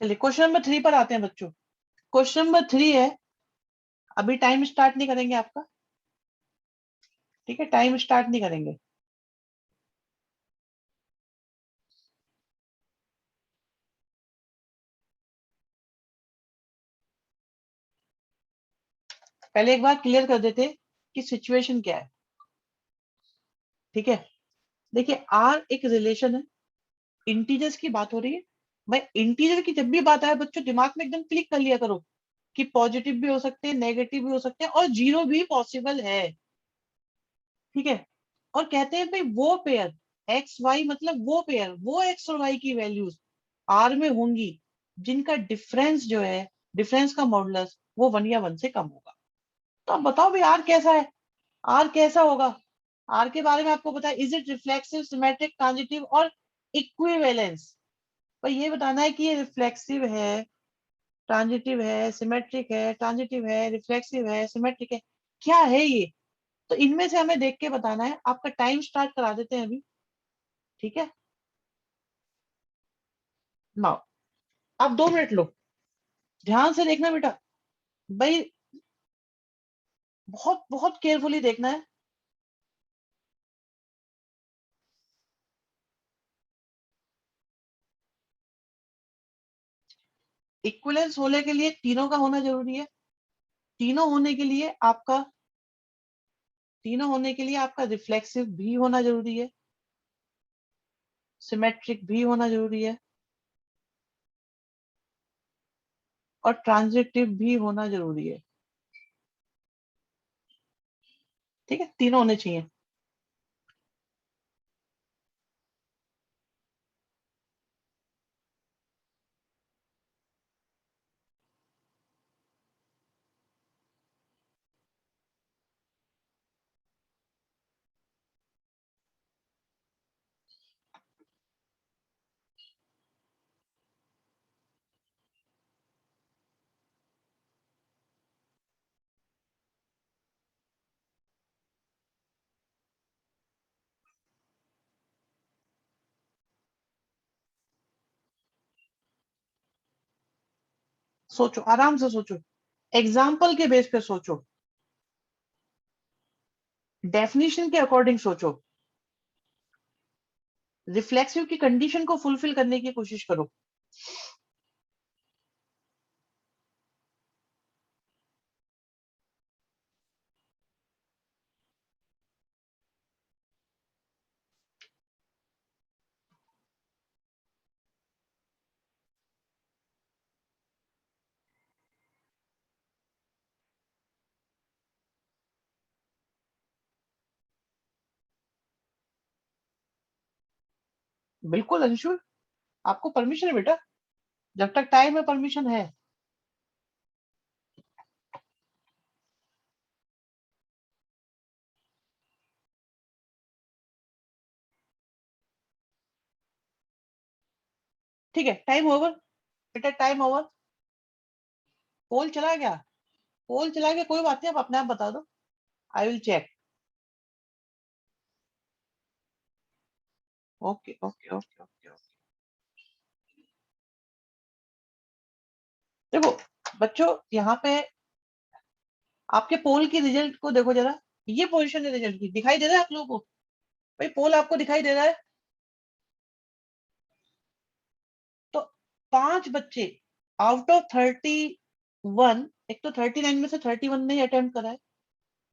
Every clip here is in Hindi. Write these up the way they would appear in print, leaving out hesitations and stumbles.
चलिए क्वेश्चन नंबर 3 पर आते हैं बच्चों। क्वेश्चन नंबर 3 है, अभी टाइम स्टार्ट नहीं करेंगे आपका, ठीक है, टाइम स्टार्ट नहीं करेंगे। पहले एक बार क्लियर कर देते कि सिचुएशन क्या है, ठीक है। देखिए आर एक रिलेशन है, इंटीजर्स की बात हो रही है। भाई इंटीजर की जब भी बात आए बच्चों दिमाग में एकदम क्लिक कर लिया करो कि पॉजिटिव भी हो सकते हैं, नेगेटिव भी हो सकते हैं और जीरो भी पॉसिबल है, ठीक है। और कहते हैं भाई वो पेयर एक्स वाई, मतलब वो पेयर, वो एक्स और वाई की वैल्यूज आर में होंगी जिनका डिफरेंस जो है, डिफरेंस का मॉडुलस वो 1 या 1 से कम होगा। तो अब बताओ भाई आर कैसा है, आर कैसा होगा। आर के बारे में आपको पता है, is it reflexive, symmetric, transitive और इक्विवेलेंस। भाई ये बताना है कि ये रिफ्लेक्सिव है, ट्रांजिटिव है, सिमेट्रिक है, ट्रांजिटिव है, रिफ्लेक्सिव है, सिमेट्रिक है, क्या है ये। तो इनमें से हमें देख के बताना है। आपका टाइम स्टार्ट करा देते हैं अभी, ठीक है। नाउ आप 2 मिनट लो, ध्यान से देखना बेटा, भाई बहुत बहुत केयरफुली देखना है। इक्विवेलेंस होने के लिए तीनों का होना जरूरी है। तीनों होने के लिए आपका तीनों होने के लिए आपका रिफ्लेक्सिव भी होना जरूरी है, सिमेट्रिक भी होना जरूरी है और ट्रांजिटिव भी होना जरूरी है, ठीक है। तीनों होने चाहिए। सोचो, आराम से सोचो, एग्जाम्पल के बेस पे सोचो, डेफिनेशन के अकॉर्डिंग सोचो, रिफ्लेक्सिव की कंडीशन को फुलफिल करने की कोशिश करो। बिल्कुल अंशुल, आपको परमिशन है बेटा, जब तक टाइम है परमिशन है। ठीक है, टाइम ओवर बेटा, टाइम ओवर। पोल चला गया, पोल चला गया, कोई बात नहीं, आप अपने आप बता दो, I will check. Okay okay okay okay okay. देखो बच्चों, यहाँ पे आपके पोल की रिजल्ट को देखो जरा, ये पोजीशन है रिजल्ट की, दिखाई दे रहा है आप लोगों को। भाई पोल आपको दिखाई दे रहा है। तो 5 बच्चे आउट ऑफ 31, एक तो 39 में से 31 ने अटेम्प्ट करा है,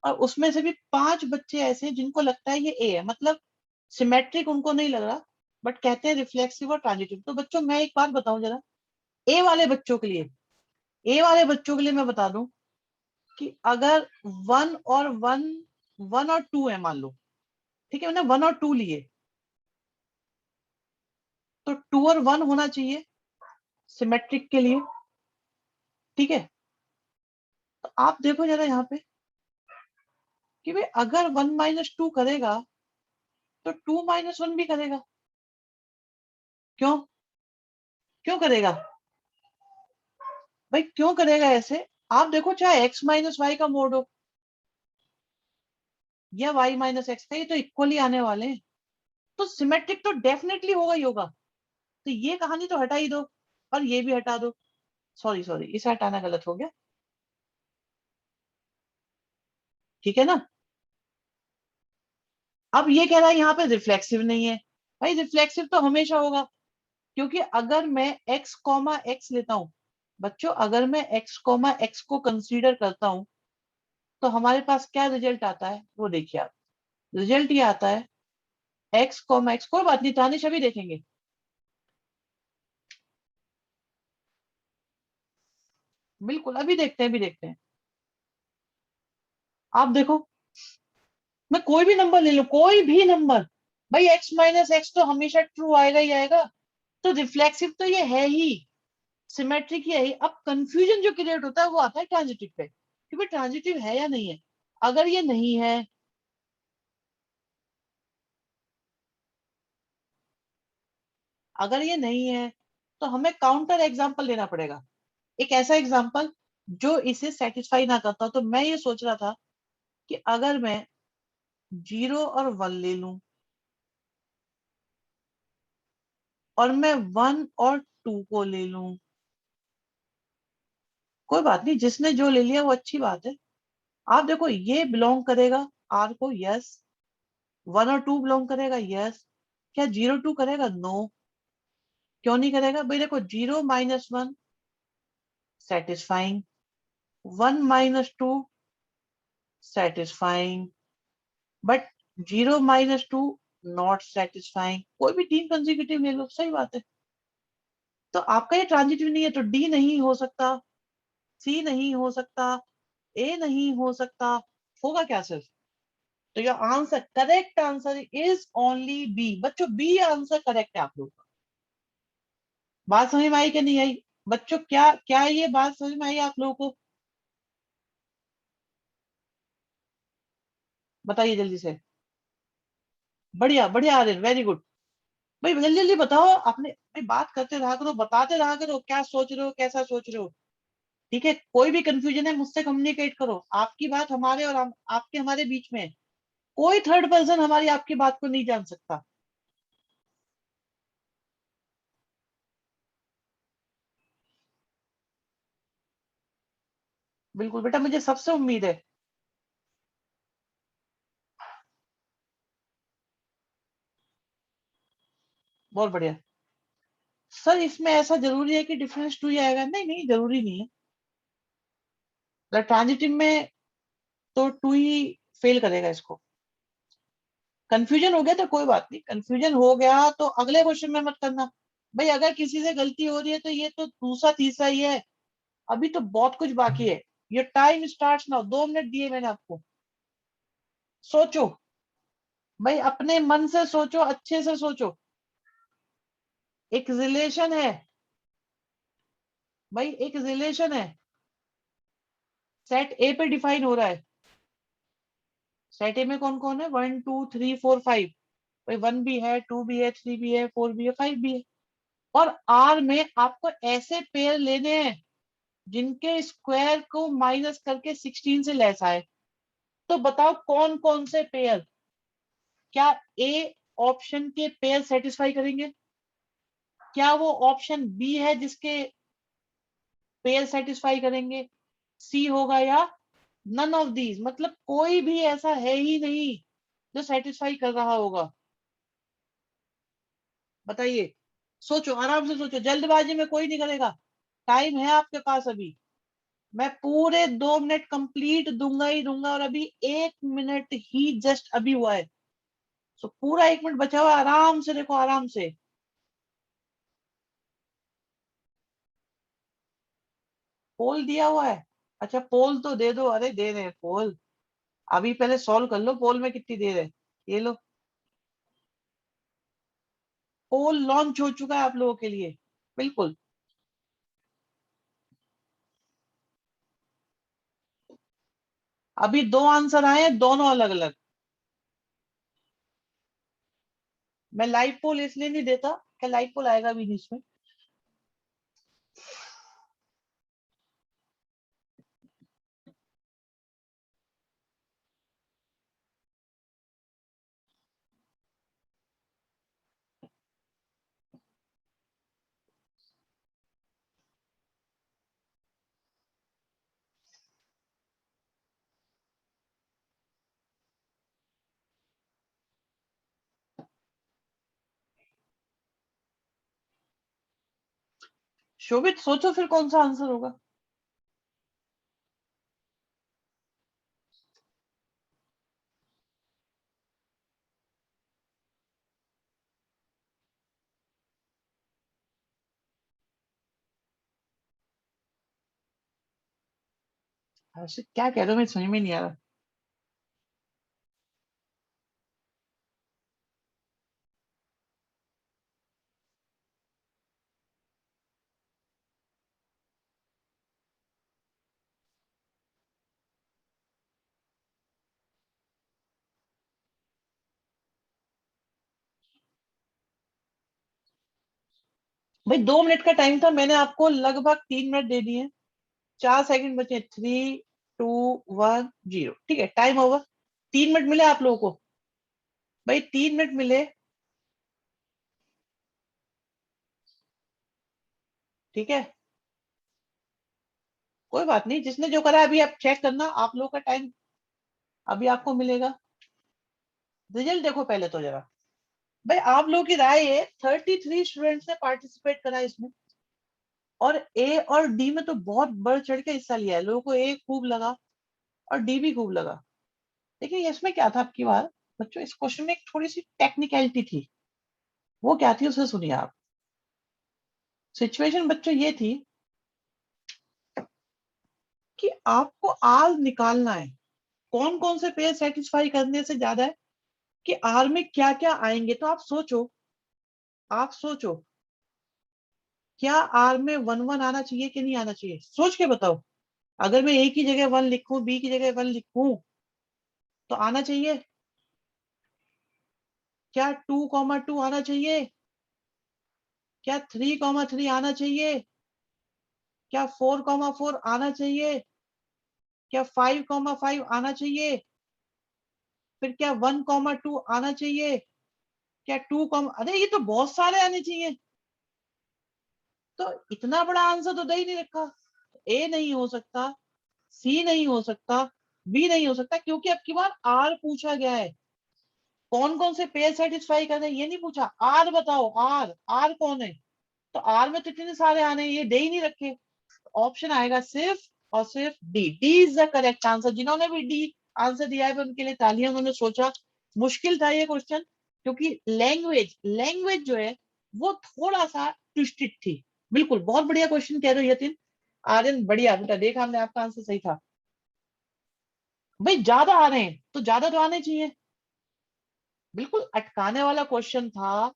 और उसमें से भी 5 बच्चे ऐसे हैं जिनको लगता है ये ए है, मतलब सिमेट्रिक उनको नहीं लग रहा, बट कहते हैं रिफ्लेक्सिव और ट्रांजिटिव। तो बच्चों मैं एक बात बताऊं जरा, ए वाले बच्चों के लिए, ए वाले बच्चों के लिए मैं बता दूं कि अगर 1 और 1, 1 और 2 है मान लो, ठीक है, मैंने 1 और 2 लिए, तो 2 और 1 होना चाहिए सिमेट्रिक के लिए, ठीक है। तो आप देखो जरा यहाँ पे कि भाई अगर 1 - 2 करेगा तो 2 - 1 भी करेगा। क्यों, क्यों करेगा भाई, क्यों करेगा ऐसे। आप देखो चाहे x - y का मोड हो या y - x का, ये तो इक्वली आने वाले हैं, तो सिमेट्रिक तो डेफिनेटली होगा ही होगा। तो ये कहानी तो हटा ही दो, और ये भी हटा दो, सॉरी सॉरी इसे हटाना गलत हो गया, ठीक है ना। अब ये कह रहा है यहाँ पे रिफ्लेक्सिव नहीं है, भाई रिफ्लेक्सिव तो हमेशा होगा, क्योंकि अगर मैं x कॉमा एक्स लेता हूं, बच्चों अगर मैं x कॉमा एक्स को कंसीडर करता हूं, तो हमारे पास क्या रिजल्ट आता है वो देखिए आप। रिजल्ट ये आता है x कॉमा एक्स, कोई बात नहीं तानिश अभी देखेंगे, बिल्कुल अभी देखते हैं, अभी देखते हैं। आप देखो, मैं कोई भी नंबर ले लूं, कोई भी नंबर, भाई x माइनस एक्स तो हमेशा ट्रू आएगा ही आएगा, तो रिफ्लेक्सिव तो ये है ही, सिमेट्रिक ही है ही। अब कंफ्यूजन जो क्रिएट होता है वो आता है ट्रांजिटिव पे, कि भाई ट्रांजिटिव है या नहीं है। अगर ये नहीं है, अगर ये नहीं है तो हमें काउंटर एग्जाम्पल लेना पड़ेगा, एक ऐसा एग्जाम्पल जो इसे सेटिस्फाई ना करता। तो मैं ये सोच रहा था कि अगर मैं 0 और 1 ले लूं, और मैं 1 और 2 को ले लूं, कोई बात नहीं, जिसने जो ले लिया वो अच्छी बात है। आप देखो ये बिलोंग करेगा आर को, यस। 1 और 2 बिलोंग करेगा, यस। क्या 0 2 करेगा, नो। क्यों नहीं करेगा, भाई देखो 0 - 1 satisfying, 1 - 2 satisfying, but 0 - 2 not satisfying. कोई भी 3 कंसेक्यूटिव ले लो, सही बात है। तो आपका ये ट्रांजिटिव नहीं है, तो डी नहीं हो सकता, सी नहीं हो सकता, ए नहीं हो सकता, होगा क्या सिर्फ। तो your answer, correct answer is only B. बच्चों बी आंसर करेक्ट है आप लोग का। बात समझ में आई कि नहीं आई, बच्चों क्या क्या ये बात समझ में आई आप लोगों को, बताइए जल्दी से। बढ़िया बढ़िया, आ रहे, वेरी गुड। भाई जल्दी जल्दी बताओ, आपने भाई बात करते रहा करो, बताते रहा करो, क्या सोच रहे हो, कैसा सोच रहे हो, ठीक है। कोई भी कंफ्यूजन है मुझसे कम्युनिकेट करो, आपकी बात हमारे और आपके हमारे बीच में है। कोई थर्ड पर्सन हमारी आपकी बात को नहीं जान सकता। बिल्कुल बेटा, मुझे सबसे उम्मीद है। बहुत बढ़िया। सर इसमें ऐसा जरूरी है कि डिफरेंस टू ही आएगा, नहीं नहीं जरूरी नहीं है। ट्रांजिटिव में तो टू ही फेल करेगा इसको। कंफ्यूजन हो गया तो कोई बात नहीं, कंफ्यूजन हो गया तो अगले क्वेश्चन में मत करना। भाई अगर किसी से गलती हो रही है तो ये तो दूसरा तीसरा ही है, अभी तो बहुत कुछ बाकी है। ये टाइम स्टार्ट नाउ, 2 मिनट दिए मैंने आपको, सोचो। भाई अपने मन से सोचो, अच्छे से सोचो। एक रिलेशन है, भाई एक रिलेशन है, सेट ए पे डिफाइन हो रहा है। सेट ए में कौन कौन है, 1 2 3 4 5। भाई 1 भी है, 2 भी है, 3 भी है, 4 भी है, 5 भी है। और आर में आपको ऐसे पेयर लेने हैं जिनके स्क्वायर को माइनस करके 16 से लेस आए। तो बताओ कौन कौन से पेयर, क्या ए ऑप्शन के पेयर सेटिस्फाई करेंगे, क्या वो ऑप्शन बी है जिसके पेयर सेटिस्फाई करेंगे, सी होगा, या नन ऑफ दीज, मतलब कोई भी ऐसा है ही नहीं जो सेटिस्फाई कर रहा होगा। बताइए, सोचो आराम से सोचो, जल्दबाजी में कोई नहीं करेगा, टाइम है आपके पास अभी। मैं पूरे 2 मिनट कंप्लीट दूंगा ही दूंगा, और अभी 1 मिनट ही जस्ट अभी हुआ है। सो पूरा 1 मिनट बचा हुआ है, आराम से देखो, आराम से। पोल दिया हुआ है, अच्छा पोल तो दे दो, अरे दे रहे हैं पोल। अभी पहले सॉल्व कर लो, पोल में कितनी देर है, ये लो। पोल लॉन्च हो चुका है आप लोगों के लिए, बिल्कुल। अभी 2 आंसर आए हैं, दोनों अलग अलग। मैं लाइव पोल इसलिए नहीं देता, क्या लाइव पोल आएगा भी नहीं इसमें। शोभित सोचो फिर कौन सा आंसर होगा। हर्षित क्या कह रहे हो, मैं समझ में नहीं आ रहा। भाई 2 मिनट का टाइम था, मैंने आपको लगभग 3 मिनट दे दिए। 4 सेकंड बचे, 3, 2, 1, 0। ठीक है, टाइम ओवर। 3 मिनट मिले आप लोगों को। भाई 3 मिनट मिले। ठीक है, कोई बात नहीं, जिसने जो करा अभी आप चेक करना, आप लोगों का टाइम अभी आपको मिलेगा। रिजल्ट देखो पहले तो जरा। भाई आप लोगों की राय है, 33 स्टूडेंट्स ने पार्टिसिपेट करा इसमें, और ए और डी में तो बहुत बढ़ चढ़ के हिस्सा लिया है। लोगों को ए खूब लगा और डी भी खूब लगा। देखिए इसमें क्या था आपकी बार, बच्चों इस क्वेश्चन में एक थोड़ी सी टेक्निकलिटी थी। वो क्या थी उसे सुनिए आप। सिचुएशन बच्चों ये थी कि आपको आर निकालना है, कौन कौन से पेयर सेटिस्फाई करने से ज्यादा है, कि आर में क्या क्या आएंगे। तो आप सोचो, आप सोचो, क्या आर में 1 1 आना चाहिए कि नहीं आना चाहिए, सोच के बताओ। अगर मैं ए की जगह 1 लिखूं, बी की जगह 1 लिखूं, तो आना चाहिए। क्या 2, 2 आना चाहिए? क्या 3, 3 आना चाहिए? क्या 4, 4 आना चाहिए? क्या 5, 5 आना चाहिए? फिर क्या 1, 2 आना चाहिए? क्या 2, अरे ये तो बहुत सारे आने चाहिए। तो इतना बड़ा आंसर तो दे ही नहीं रखा। ए नहीं हो सकता, सी नहीं हो सकता, बी नहीं हो सकता, क्योंकि अब की बार आर पूछा गया है। कौन कौन से पेयर सेटिस्फाई कर रहे हैं ये नहीं पूछा, आर बताओ, आर आर कौन है। तो आर में तो इतने सारे आने हैं, ये दे ही नहीं रखे। ऑप्शन आएगा सिर्फ और सिर्फ D. D is the correct answer. जिन्होंने भी डी आंसर दिया है उनके लिए तालियां। उन्होंने सोचा, मुश्किल था ये क्वेश्चन, क्योंकि लैंग्वेज लैंग्वेज जो है वो थोड़ा सा ट्विस्टेड थी। बिल्कुल बहुत बढ़िया क्वेश्चन कह रहे हो यतिन। आर्यन बढ़िया बेटा, देखा हमने, आपका आंसर सही था। भाई ज्यादा आ रहे हैं तो ज्यादा तो आने चाहिए। बिल्कुल अटकाने वाला क्वेश्चन था,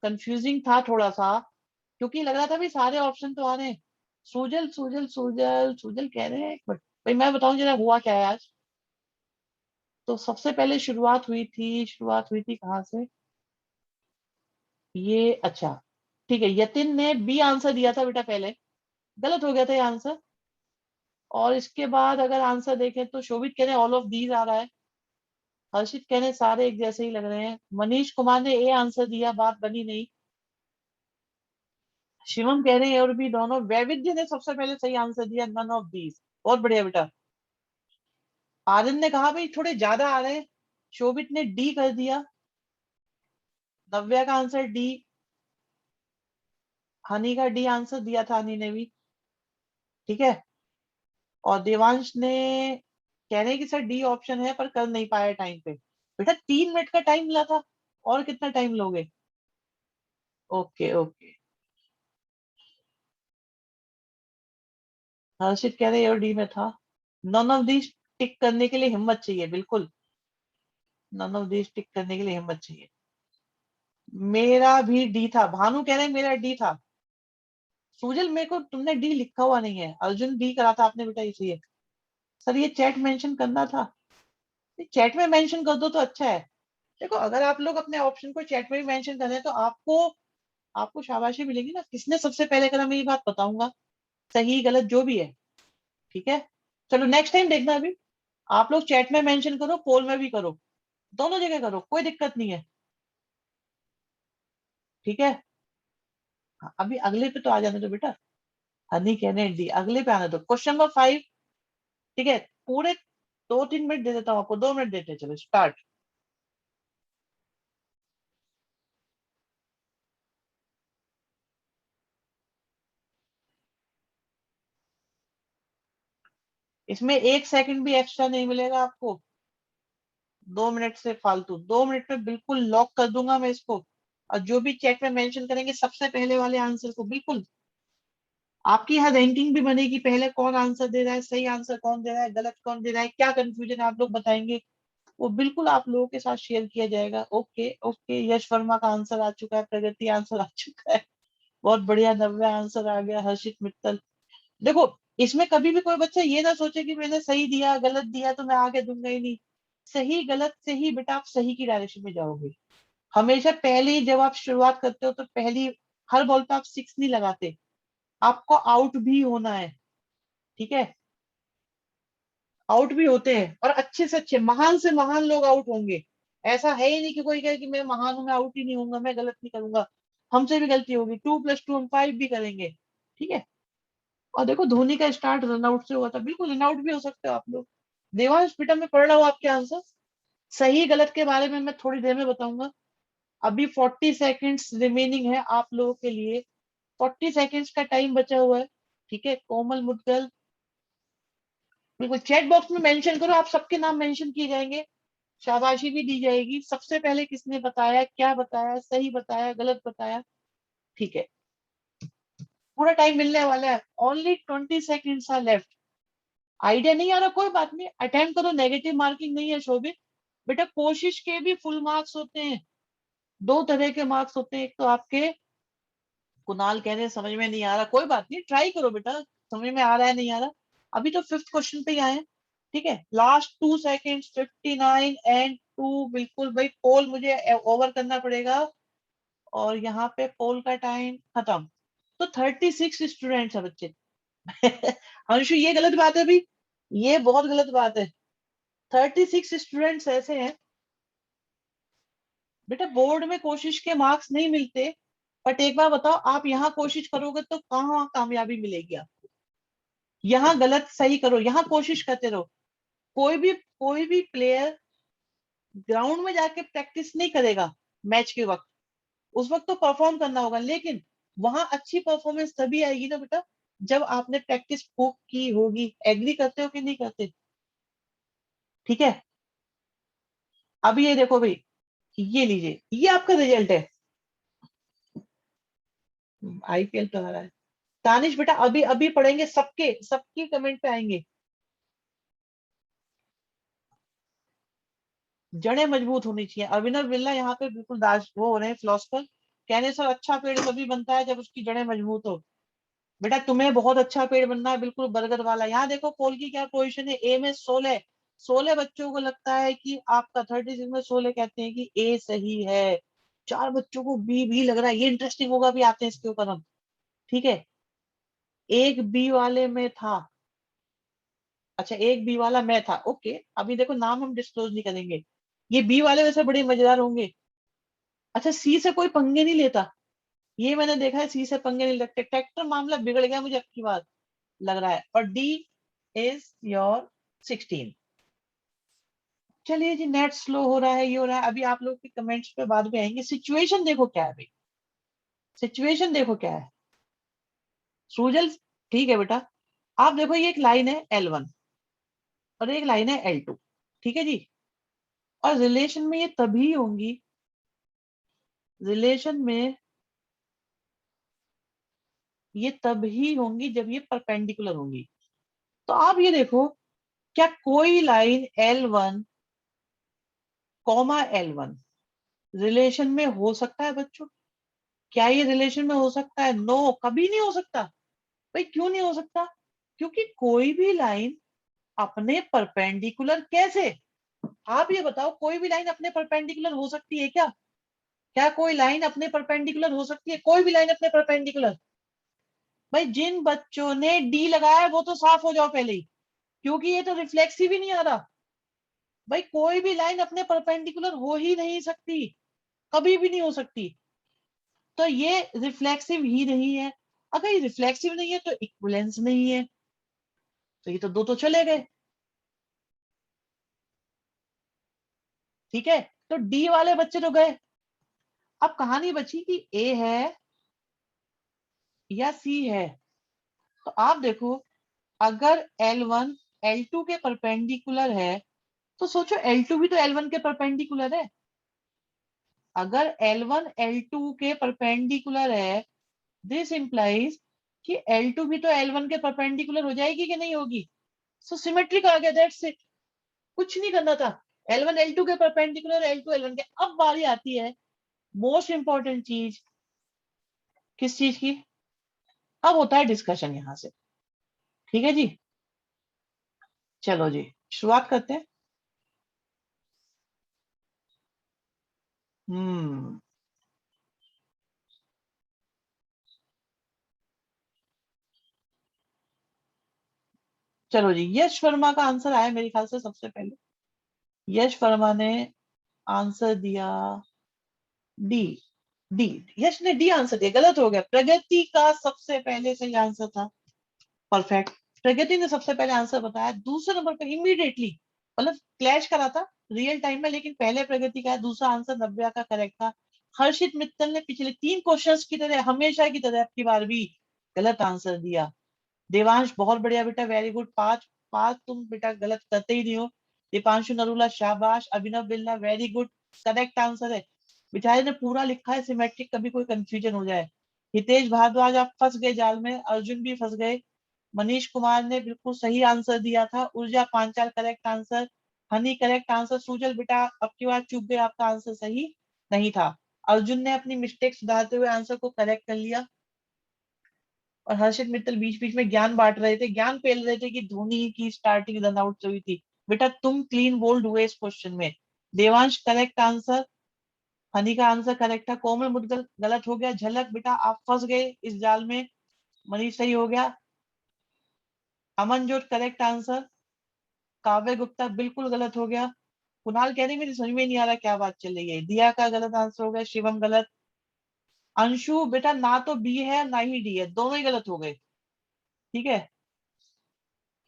कंफ्यूजिंग था थोड़ा सा, क्योंकि लग रहा था भी सारे ऑप्शन तो आ रहे हैं। सूजल सूजल सूजल सूजल कह रहे हैं, बट भाई मैं बताऊं जरा हुआ क्या है आज। तो सबसे पहले शुरुआत हुई थी कहाँ से? ये अच्छा, ठीक है, यतिन ने बी आंसर दिया था बेटा पहले, गलत हो गया था ये आंसर। और इसके बाद अगर आंसर देखें तो शोभित कह रहे हैं ऑल ऑफ दीज आ रहा है। हर्षित कह रहे हैं सारे एक जैसे ही लग रहे हैं। मनीष कुमार ने ए आंसर दिया, बात बनी नहीं। शिवम कह रहे हैं और भी दोनों। वैविध्य ने सबसे पहले सही आंसर दिया, नन ऑफ दीज। बहुत बढ़िया बेटा। आनंद ने कहा भाई थोड़े ज्यादा आ रहे हैं। शोभित ने डी कर दिया। नव्या का आंसर डी। हनी का डी आंसर दिया था, हनी ने भी। ठीक है। और देवांश ने कह रहे हैं कि सर डी ऑप्शन है पर कर नहीं पाया टाइम पे। बेटा 3 मिनट का टाइम मिला था, और कितना टाइम लोगे? Okay okay. हर्षित कह रहे हैं और डी में था। नन ऑफ दिस टिक करने के लिए हिम्मत चाहिए, बिल्कुल। नन ऑफ दिस टिक करने के लिए हिम्मत चाहिए। मेरा भी डी था। भानु कह रहे हैं मेरा डी था। सुजल मेरे को तुमने डी लिखा हुआ नहीं है, अर्जुन डी करा था आपने बेटा, इसलिए। सर ये चैट मेंशन करना था। चैट में मेंशन कर दो तो अच्छा है। देखो अगर आप लोग अपने ऑप्शन को चैट में भी मेंशन कर रहे हैं तो आपको आपको शाबाशी मिलेगी ना, किसने सबसे पहले करा मैं ये बात बताऊंगा, सही गलत जो भी है। ठीक है, चलो नेक्स्ट टाइम देखना। अभी आप लोग चैट में मेंशन करो, पोल में भी करो, दोनों जगह करो, कोई दिक्कत नहीं है। ठीक है। हाँ, अभी अगले पे तो आ जाने दो बेटा। हनी कहने डी, अगले पे आने दो, क्वेश्चन नंबर 5। ठीक है, पूरे 2 3 मिनट दे देता हूँ आपको, 2 मिनट देते हैं, चलो स्टार्ट। इसमें 1 सेकंड भी एक्स्ट्रा नहीं मिलेगा आपको, 2 मिनट से फालतू। 2 मिनट में बिल्कुल लॉक कर दूंगा मैं इसको। और जो भी चैट में मेंशन करेंगे सबसे पहले वाले आंसर को, बिल्कुल आपकी यहाँ रैंकिंग भी बनेगी, पहले कौन आंसर दे रहा है, सही आंसर कौन दे रहा है, गलत कौन दे रहा है, क्या कंफ्यूजन है आप लोग बताएंगे, वो बिल्कुल आप लोगों के साथ शेयर किया जाएगा। ओके ओके, यश वर्मा का आंसर आ चुका है, प्रगति आंसर आ चुका है, बहुत बढ़िया, नव्या आंसर आ गया, हर्षित मित्तल। देखो, इसमें कभी भी कोई बच्चा ये ना सोचे कि मैंने सही दिया गलत दिया तो मैं आगे दूंगा ही नहीं। सही गलत से ही बेटा आप सही की डायरेक्शन में जाओगे। हमेशा पहले ही जब आप शुरुआत करते हो तो पहली हर बॉल पे आप 6 नहीं लगाते, आपको आउट भी होना है। ठीक है, आउट भी होते हैं, और अच्छे से महान लोग आउट होंगे। ऐसा है ही नहीं कि कोई कहे कि मैं महान हूं, मैं आउट ही नहीं होऊंगा, मैं गलत नहीं करूंगा। हमसे भी गलती होगी, 2+2 हम 5 भी करेंगे। ठीक है, और देखो धोनी का स्टार्ट रन आउट से हुआ था, बिल्कुल रन आउट भी हो सकते हो आप लोग। देवांश बेटा मैं पढ़ रहा हूँ आपके आंसर, सही गलत के बारे में मैं थोड़ी देर में बताऊंगा। अभी 40 सेकेंड्स रिमेनिंग है आप लोगों के लिए, 40 सेकेंड्स का टाइम बचा हुआ है। ठीक है, कोमल मुदगल, बिल्कुल चैट बॉक्स में मेंशन करो, आप सबके नाम मेंशन किए जाएंगे, शाबाशी भी दी जाएगी। सबसे पहले किसने बताया, क्या बताया, सही बताया गलत बताया। ठीक है, पूरा टाइम मिलने वाला है, only 20 seconds are left. Idea नहीं आ रहा कोई बात नहीं, अटेम्प्ट करो, नेगेटिव मार्किंग नहीं है शोभित। बेटा कोशिश के भी फुल मार्क्स होते हैं, दो तरह के मार्क्स होते हैं, एक तो आपके, कुणाल कह रहे हैं समझ में नहीं आ रहा, कोई बात नहीं, ट्राई करो बेटा, समझ में आ रहा है नहीं आ रहा। अभी तो फिफ्थ क्वेश्चन पे ही आए हैं। ठीक है, लास्ट 2 सेकेंड, 59 and 2, बिल्कुल भाई, पोल मुझे ओवर करना पड़ेगा, और यहाँ पे पोल का टाइम खत्म। तो 36 स्टूडेंट्स है बच्चे। अंशु ये गलत बात है भाई, ये बहुत गलत बात है। 36 स्टूडेंट्स ऐसे हैं बेटा, बोर्ड में कोशिश के मार्क्स नहीं मिलते, बट एक बार बताओ आप यहाँ कोशिश करोगे तो कहाँ कामयाबी मिलेगी आपको। यहाँ गलत सही करो, यहाँ कोशिश करते रहो। कोई भी प्लेयर ग्राउंड में जाके प्रैक्टिस नहीं करेगा मैच के वक्त, उस वक्त तो परफॉर्म करना होगा, लेकिन वहां अच्छी परफॉर्मेंस तभी आएगी ना बेटा जब आपने प्रैक्टिस खूब की होगी। एग्री करते हो कि नहीं करते? ठीक है, अब ये देखो भाई, ये लीजिए, ये आपका रिजल्ट है। आईपीएल तो आ रहा है। तानिश बेटा अभी अभी पढ़ेंगे, सबके सबके कमेंट पे आएंगे। जड़ें मजबूत होनी चाहिए, अविनव बिल्ला यहाँ पे बिल्कुल दास वो हो रहे हैं फिलोसफर, कहने सर अच्छा पेड़ तभी बनता है जब उसकी जड़ें मजबूत हो। बेटा तुम्हें बहुत अच्छा पेड़ बनना है, बिल्कुल बरगद वाला। यहाँ देखो पोल की क्या पोजीशन है, ए में 16, 16 बच्चों को लगता है कि आपका 36 में 16 कहते हैं कि ए सही है, 4 बच्चों को बी लग रहा है, ये इंटरेस्टिंग होगा, भी आते हैं इसके ऊपर हम। ठीक है, एक बी वाले में था, अच्छा एक बी वाला मैं था, ओके, अभी देखो नाम हम डिस्क्लोज नहीं करेंगे। ये बी वाले वैसे बड़े मजेदार होंगे। अच्छा सी से कोई पंगे नहीं लेता, ये मैंने देखा है, सी से पंगे नहीं लगते, ट्रैक्टर मामला बिगड़ गया मुझे अब की बार लग रहा है। और डी इज योर 16। चलिए जी, नेट स्लो हो रहा है, ये हो रहा है, अभी आप लोग के कमेंट्स पे बाद में आएंगे। सिचुएशन देखो क्या है भाई, सिचुएशन देखो क्या है सुजल। ठीक है बेटा, आप देखो ये एक लाइन है L1 और एक लाइन है L2। ठीक है जी, और रिलेशन में ये तभी होंगी, रिलेशन में ये तभी होंगी जब ये परपेंडिकुलर होंगी। तो आप ये देखो, क्या कोई लाइन L1, रिलेशन में हो सकता है बच्चों? क्या ये रिलेशन में हो सकता है? नो, कभी नहीं हो सकता। भाई क्यों नहीं हो सकता? क्योंकि कोई भी लाइन अपने परपेंडिकुलर कैसे, आप ये बताओ, कोई भी लाइन अपने परपेंडिकुलर हो सकती है क्या? क्या कोई लाइन अपने परपेंडिकुलर हो सकती है? कोई भी लाइन अपने परपेंडिकुलर? भाई जिन बच्चों ने डी लगाया वो तो साफ हो जाओ पहले ही, क्योंकि ये तो रिफ्लेक्सिव ही नहीं आ रहा। भाई कोई भी लाइन अपने परपेंडिकुलर हो ही नहीं सकती, कभी भी नहीं हो सकती। तो ये रिफ्लेक्सिव ही नहीं है। अगर ये रिफ्लेक्सिव नहीं है तो इक्विवेलेंस नहीं है, तो ये तो दो तो चले गए। ठीक है, तो डी वाले बच्चे तो गए। अब कहानी बची कि ए है या सी है। तो आप देखो, अगर L1 L2 के परपेंडिकुलर है तो सोचो L2 भी तो L1 के परपेंडिकुलर है। अगर L1 L2 के परपेंडिकुलर है, दिस इंप्लाइज कि L2 भी तो L1 के परपेंडिकुलर हो जाएगी कि नहीं होगी। सो सिमेट्रिक आ गया, दैट्स इट, कुछ नहीं करना था। L1 L2 के परपेंडिकुलर, L2 L1 के। अब बारी आती है मोस्ट इंपॉर्टेंट चीज, किस चीज की? अब होता है डिस्कशन यहां से। ठीक है जी, चलो जी शुरुआत करते हैं। हम्म चलो जी, यश वर्मा का आंसर आया मेरे ख्याल से सबसे पहले। यश वर्मा ने आंसर दिया डी। डी, यश ने डी आंसर दिया, गलत हो गया। प्रगति का सबसे पहले सही आंसर था। परफेक्ट। प्रगति ने सबसे पहले आंसर बताया, दूसरे नंबर पे इमीडिएटली, मतलब क्लैश करा था रियल टाइम में, लेकिन पहले प्रगति का है, दूसरा आंसर नव्या का करेक्ट था। हर्षित मित्तल ने पिछले 3 क्वेश्चंस की तरह, हमेशा की तरह, आपकी बार भी गलत आंसर दिया। देवांश बहुत बढ़िया बेटा, वेरी गुड, 5 5 तुम बेटा गलत करते ही नहीं हो। दीपांशु नरूला शाबाश। अभिनव बिल्ला वेरी गुड, करेक्ट आंसर है। बेचारे ने पूरा लिखा है सिमेट्रिक, कभी कोई कंफ्यूजन हो जाए। हितेश भारद्वाज आप फंस गए जाल में, अर्जुन भी फंस गए। मनीष कुमार ने बिल्कुल सही आंसर दिया था। ऊर्जा Panchal correct answer. Honey correct answer. Sujal बेटा आपकी बात चूक गए, आपका आंसर सही नहीं था। अर्जुन ने अपनी मिस्टेक सुधारते हुए आंसर को करेक्ट कर लिया। और हर्षित मित्तल बीच बीच में ज्ञान बांट रहे थे, ज्ञान फैल रहे थे कि धोनी की स्टार्टिंग रन आउट से हुई थी। बेटा तुम क्लीन बोल्ड हुए इस क्वेश्चन में। Devansh correct answer. हनी का आंसर करेक्ट था। कोमल मुदगल गलत हो गया। झलक बेटा आप फंस गए इस जाल में। मनीष सही हो गया। Amanjot correct answer. काव्य गुप्ता बिल्कुल गलत हो गया। कुणाल कह रही मेरी समझ में नहीं आ रहा क्या बात चल रही है। दिया का गलत आंसर हो गया। शिवम गलत। अंशु बेटा ना तो बी है ना ही डी है, दोनों ही गलत हो गए। ठीक है।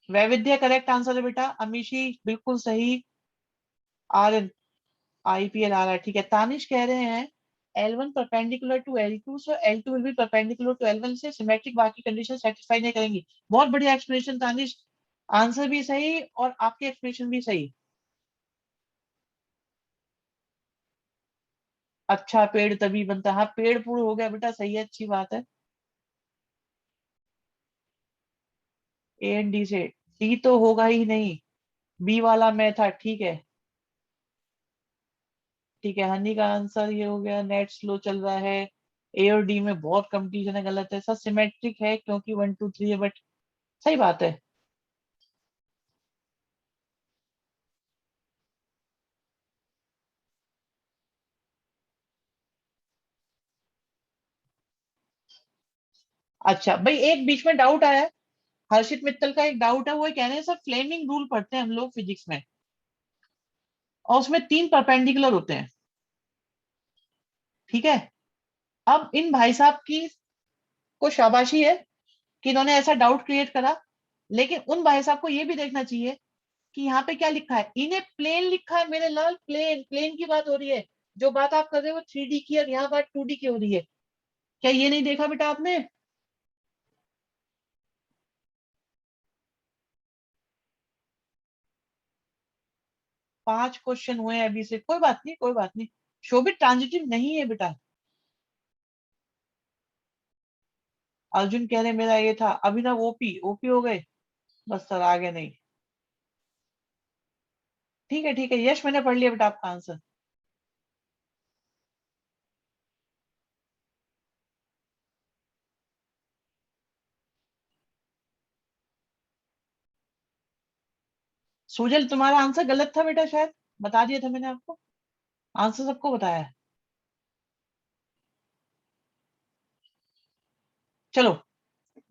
वैविध्य करेक्ट आंसर है बेटा। अमीशी बिल्कुल सही। आर एन आईपीएल आ रहा है, ठीक है। तानिश कह रहे हैं L1 perpendicular to L2, so L2 will be perpendicular to L1 से सिमेट्रिक, बाकी कंडीशन सेटिस्फाई नहीं करेंगी। बहुत बढ़िया एक्सप्लेनेशन तानिश, आंसर भी सही और आपके एक्सप्लेनेशन भी सही। अच्छा पेड़ तभी बनता है, हाँ पेड़ पूर्ण हो गया बेटा, सही है, अच्छी बात है। ए एंड डी से डी तो होगा ही नहीं, बी वाला मैं था, ठीक है। ठीक है, हनी का आंसर ये हो गया। नेट स्लो चल रहा है। ए और डी में बहुत कंपटीशन है, गलत है सर, सिमेट्रिक है क्योंकि 1 2 3 है, बट सही बात है। अच्छा भाई, एक बीच में डाउट आया है। हर्षित मित्तल का एक डाउट है, वो ये कह रहे हैं सर फ्लेमिंग रूल पढ़ते हैं हम लोग फिजिक्स में, और उसमें 3 परपेंडिकुलर होते हैं। ठीक है। अब इन भाई साहब की को शाबाशी है कि इन्होंने ऐसा डाउट क्रिएट करा, लेकिन उन भाई साहब को ये भी देखना चाहिए कि यहाँ पे क्या लिखा है। इन्हें प्लेन लिखा है मेरे लाल, प्लेन, प्लेन की बात हो रही है। जो बात आप कर रहे हो 3D की, और यहाँ बात 2D की हो रही है। क्या ये नहीं देखा बेटा आपने? 5 क्वेश्चन हुए हैं अभी से, कोई बात नहीं, कोई बात नहीं। शोभित ट्रांजिटिव नहीं है बेटा। अर्जुन कह रहे मेरा ये था। अभिनव ओपी, ओपी हो गए, बस सर आगे नहीं। ठीक है ठीक है, यश मैंने पढ़ लिया बेटा आपका आंसर। सुजल तुम्हारा आंसर गलत था बेटा, शायद बता दिया था मैंने आपको, आंसर सबको बताया है। चलो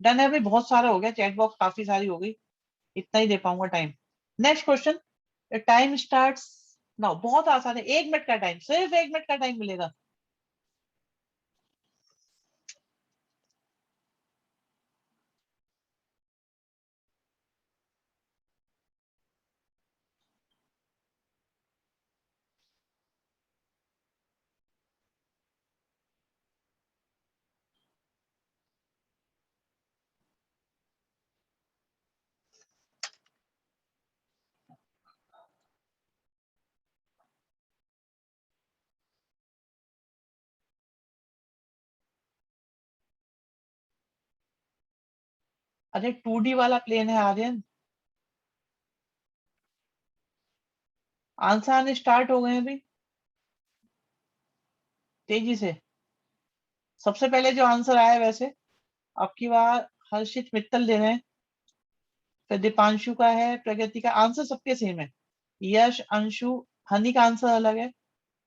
डन है भाई, बहुत सारा हो गया, चैट बॉक्स काफी सारी हो गई, इतना ही दे पाऊंगा time. Next question. Time starts now, बहुत आसान है, 1 मिनट का टाइम, सिर्फ 1 मिनट का टाइम मिलेगा। अरे 2D वाला प्लेन है आर्यन, आंसर आने स्टार्ट हो गए हैं अभी तेजी से। सबसे पहले जो आंसर आया है वैसे आपकी बार हर्षित मित्तल दे रहे हैं, फिर दीपांशु का है, प्रगति का, आंसर सबके सेम है। यश, अंशु, हनी का आंसर अलग है,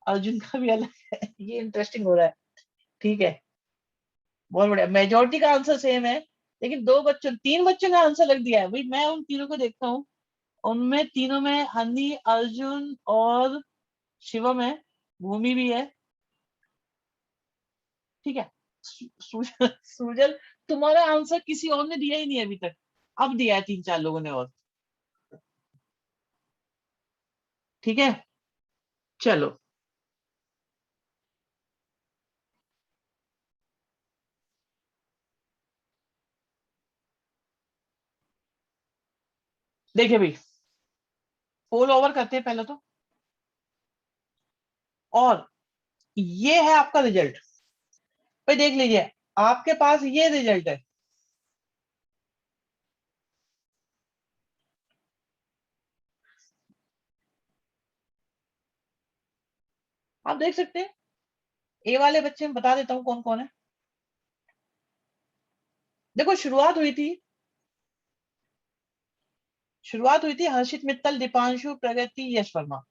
अर्जुन का भी अलग है। ये इंटरेस्टिंग हो रहा है। ठीक है, बहुत बढ़िया, मेजोरिटी का आंसर सेम है, लेकिन दो बच्चों, तीन बच्चों का आंसर लग दिया है भाई। मैं उन तीनों को देखता हूँ, उनमें तीनों में हनी, अर्जुन और शिवम है, भूमि भी है। ठीक है, सुजल, तुम्हारा आंसर किसी और ने दिया ही नहीं है अभी तक, अब दिया है तीन चार लोगों ने और। ठीक है, चलो देखिए भाई, पोल ओवर करते हैं पहले तो, और ये है आपका रिजल्ट। भाई देख लीजिए, आपके पास ये रिजल्ट है। आप देख सकते हैं, ए वाले बच्चे में बता देता हूँ कौन कौन है। देखो शुरुआत हुई थी Harshit Mittal, Deepanshu, Pragati, Yash Verma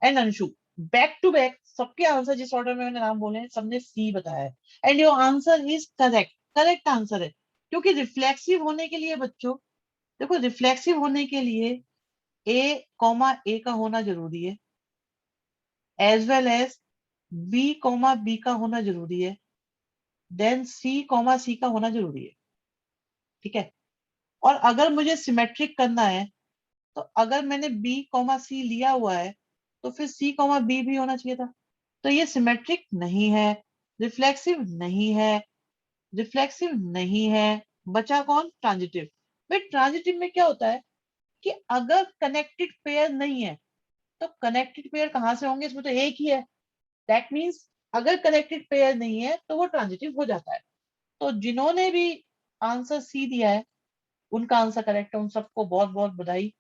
and Anshu, back to back सबके आंसर जिस ऑर्डर में मैंने नाम बोले हैं सबने सी बताया है। And your answer is correct, correct answer है। क्योंकि रिफ्लेक्सिव होने के लिए बच्चों, देखो रिफ्लेक्सिव होने के लिए ए का होना जरूरी है, एज वेल एज बी का होना जरूरी है, देन सी का होना जरूरी है। ठीक है, और अगर मुझे सिमेट्रिक करना है, तो अगर मैंने B, C लिया हुआ है, तो फिर C, B भी होना चाहिए था। तो ये सिमेट्रिक नहीं है, रिफ्लेक्सिव नहीं है, रिफ्लेक्सिव नहीं है। बचा कौन? ट्रांजिटिव। भाई ट्रांजिटिव में क्या होता है कि अगर कनेक्टेड पेयर नहीं है, तो कनेक्टेड पेयर कहां से होंगे? इसमें तो एक ही है। दैट मीन्स अगर कनेक्टेड पेयर नहीं है तो वो ट्रांजिटिव हो जाता है। तो जिन्होंने भी आंसर सी दिया है उनका आंसर करेक्ट है, उन सबको बहुत बहुत बधाई।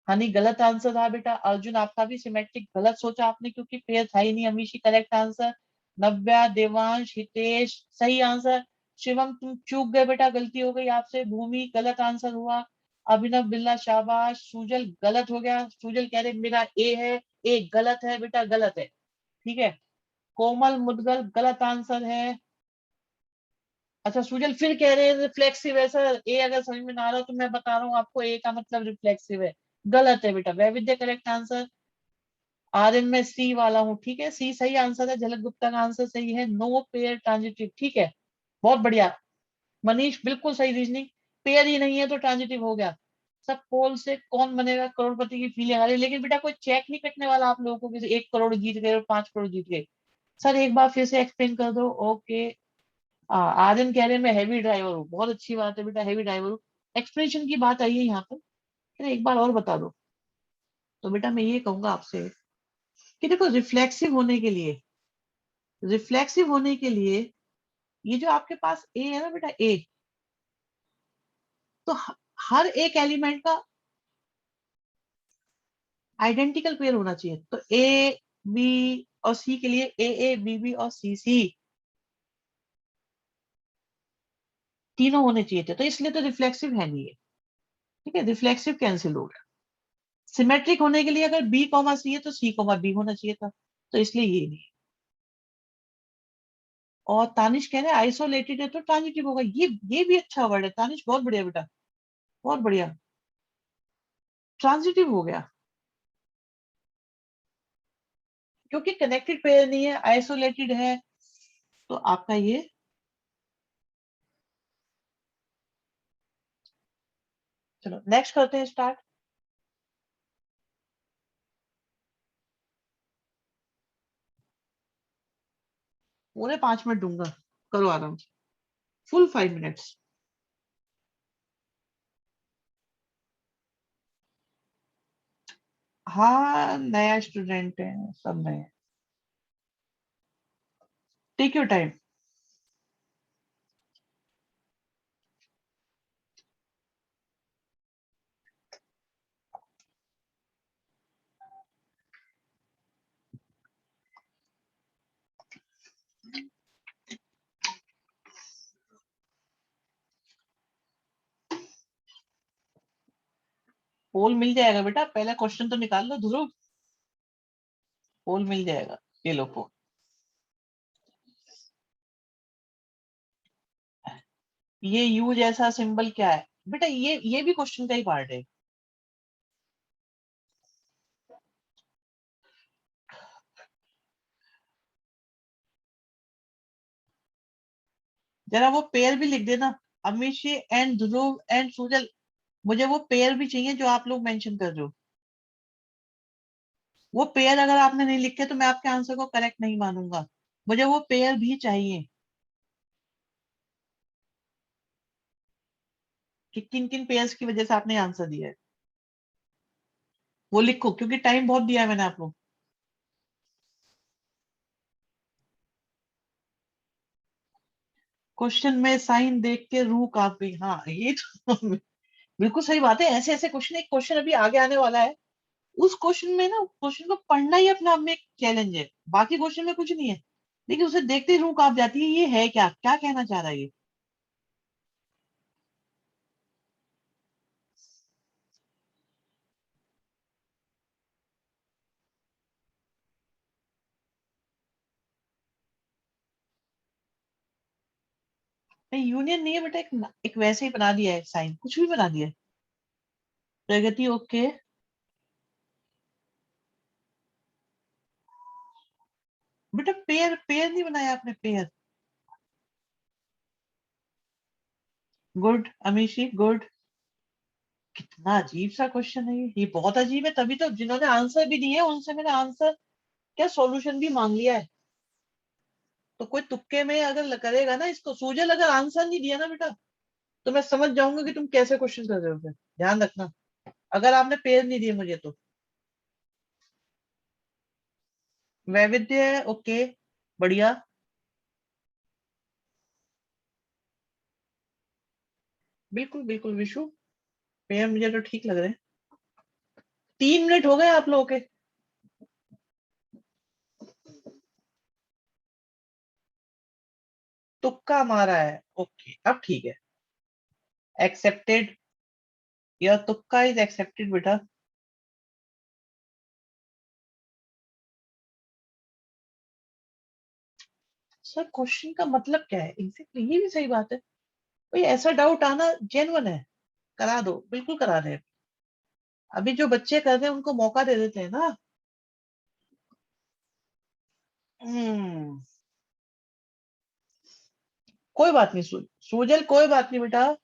हनी गलत आंसर था बेटा, अर्जुन आपका भी सिमेट्रिक गलत सोचा आपने क्योंकि पेयर था ही नहीं, अमीशी करेक्ट आंसर, नव्या, देवांश, हितेश सही आंसर, शिवम तुम चूक गए बेटा, गलती हो गई आपसे, भूमि गलत आंसर हुआ, अभिनव बिल्ला शाबाश, सुजल गलत हो गया, सुजल कह रहे मेरा ए है, ए गलत है बेटा, गलत है। ठीक है, कोमल मुदगल गलत आंसर है। अच्छा सुजल फिर कह रहे हैं रिफ्लेक्सिव है सर, ए अगर समझ में ना आ रहा हो तो मैं बता रहा हूँ आपको, ए का मतलब रिफ्लेक्सिव है। गलत है बेटा, वैविध्य करेक्ट आंसर। आर्यन में सी वाला हूँ, ठीक है, सी सही आंसर है, झलक गुप्ता का आंसर सही है, नो पेयर ट्रांजिटिव। ठीक है, बहुत बढ़िया। मनीष बिल्कुल सही रीजनिंग, पेयर ही नहीं है तो ट्रांजिटिव हो गया। सब पोल से कौन बनेगा करोड़पति की फीलिंग आ रही है, लेकिन बेटा कोई चेक नहीं कटने वाला आप लोगों को कि 1 करोड़ जीत गए और 5 करोड़ जीत गए। सर एक बार फिर से एक्सप्लेन कर दो। ओके, आर्यन कह रहे हैं मैं हैवी ड्राइवर हूँ, बहुत अच्छी बात है बेटा, हैवी ड्राइवर हूँ। एक्सप्लेनेशन की बात आई है यहाँ पर, फिर एक बार और बता दो। तो बेटा मैं ये कहूंगा आपसे कि देखो रिफ्लेक्सिव होने के लिए ये जो आपके पास ए है ना बेटा, ए, तो हर एक एलिमेंट का आइडेंटिकल पेयर होना चाहिए। तो ए बी और सी के लिए ए बी बी और सी सी तीनों होने चाहिए थे, तो इसलिए तो रिफ्लेक्सिव है नहीं है। ठीक है, रिफ्लेक्सिव कैंसिल हो गया। सिमेट्रिक होने के लिए अगर B, C है तो C, B होना चाहिए था, तो इसलिए ये नहीं। और तानिश कह रहे हैं आइसोलेटेड है तो ट्रांजिटिव होगा, ये भी अच्छा वर्ड है तानिश, बहुत बढ़िया बेटा, बहुत बढ़िया, ट्रांजिटिव हो गया। क्योंकि कनेक्टेड पेयर नहीं है, आइसोलेटेड है, तो आपका ये। चलो नेक्स्ट करते हैं स्टार्ट। पूरे 5 मिनट दूंगा, करो आराम से, फुल 5 मिनट्स। हाँ नया स्टूडेंट है, सब नए। Take your time. पोल मिल जाएगा बेटा, पहला क्वेश्चन तो निकाल लो ध्रुव, पोल मिल जाएगा। ये लो पोल। ये यू जैसा सिंबल क्या है बेटा? ये भी क्वेश्चन का ही पार्ट है। जरा वो पेयर भी लिख देना, Amishi and Dhruv and Sujal. मुझे वो पेयर भी चाहिए जो आप लोग मेंशन कर रहे हो। वो पेयर अगर आपने नहीं लिखे तो मैं आपके आंसर को करेक्ट नहीं मानूंगा। मुझे वो पेयर भी चाहिए कि किन किन पेयर्स की वजह से आपने आंसर दिया है। वो लिखो क्योंकि टाइम बहुत दिया है मैंने आप लोग। क्वेश्चन में साइन देख के रूह कांप गई। हाँ ये तो बिल्कुल सही बात है। ऐसे ऐसे क्वेश्चन, एक क्वेश्चन अभी आगे आने वाला है, उस क्वेश्चन में ना, क्वेश्चन को पढ़ना ही अपने आप में एक चैलेंज है। बाकी क्वेश्चन में कुछ नहीं है, लेकिन उसे देखते ही रूह कांप जाती है। ये है क्या, क्या कहना चाह रहा है ये? नहीं यूनियन नहीं है बेटा, एक वैसे ही बना दिया है साइन, कुछ भी बना दिया है। प्रगति ओके। बेटा पेयर, पेयर नहीं बनाया आपने, पेयर। Good Amishi good. कितना अजीब सा क्वेश्चन है ये बहुत अजीब है। तभी तो जिन्होंने आंसर भी दिए उनसे मैंने आंसर क्या, सॉल्यूशन भी मांग लिया है। तो कोई तुक्के में अगर करेगा ना इसको, सूजल अगर आंसर नहीं दिया ना बेटा, तो मैं समझ जाऊंगा कि तुम कैसे क्वेश्चन कर रहे हो। फिर ध्यान रखना, अगर आपने पेयर नहीं दिए मुझे तो। वैविध्य ओके, बढ़िया। बिल्कुल बिल्कुल विशु, पेयर मुझे तो ठीक लग रहे हैं। 3 मिनट हो गए आप लोगों के। तुक्का मारा है, ओके अब ठीक है। एक्सेप्टेड, या तुक्का इज एक्सेप्टेड बेटा। सर क्वेश्चन का मतलब क्या है एग्जैक्टली, ये भी सही बात है। कोई ऐसा डाउट आना जेन्युइन है, करा दो, बिल्कुल करा रहे हैं। अभी जो बच्चे कर रहे हैं उनको मौका दे देते हैं ना। हम्म, कोई बात नहीं सूजल, कोई बात नहीं बेटा,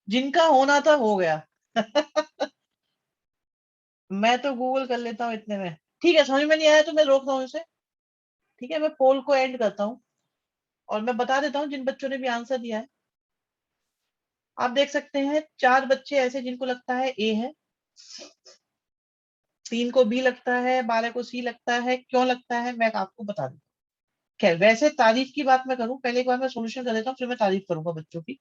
जिनका होना था हो गया। मैं तो गूगल कर लेता हूँ इतने में। ठीक है, समझ में नहीं आया तो मैं रोक रहा हूँ इसे। ठीक है, मैं पोल को एंड करता हूँ और मैं बता देता हूँ जिन बच्चों ने भी आंसर दिया है। आप देख सकते हैं 4 बच्चे ऐसे जिनको लगता है ए है, 3 को बी लगता है, 12 को सी लगता है। क्यों लगता है मैं आपको बता दूं। खैर वैसे तारीफ की बात मैं करूं, पहले एक बार मैं सोल्यूशन कर देता हूँ फिर मैं तारीफ करूंगा बच्चों की।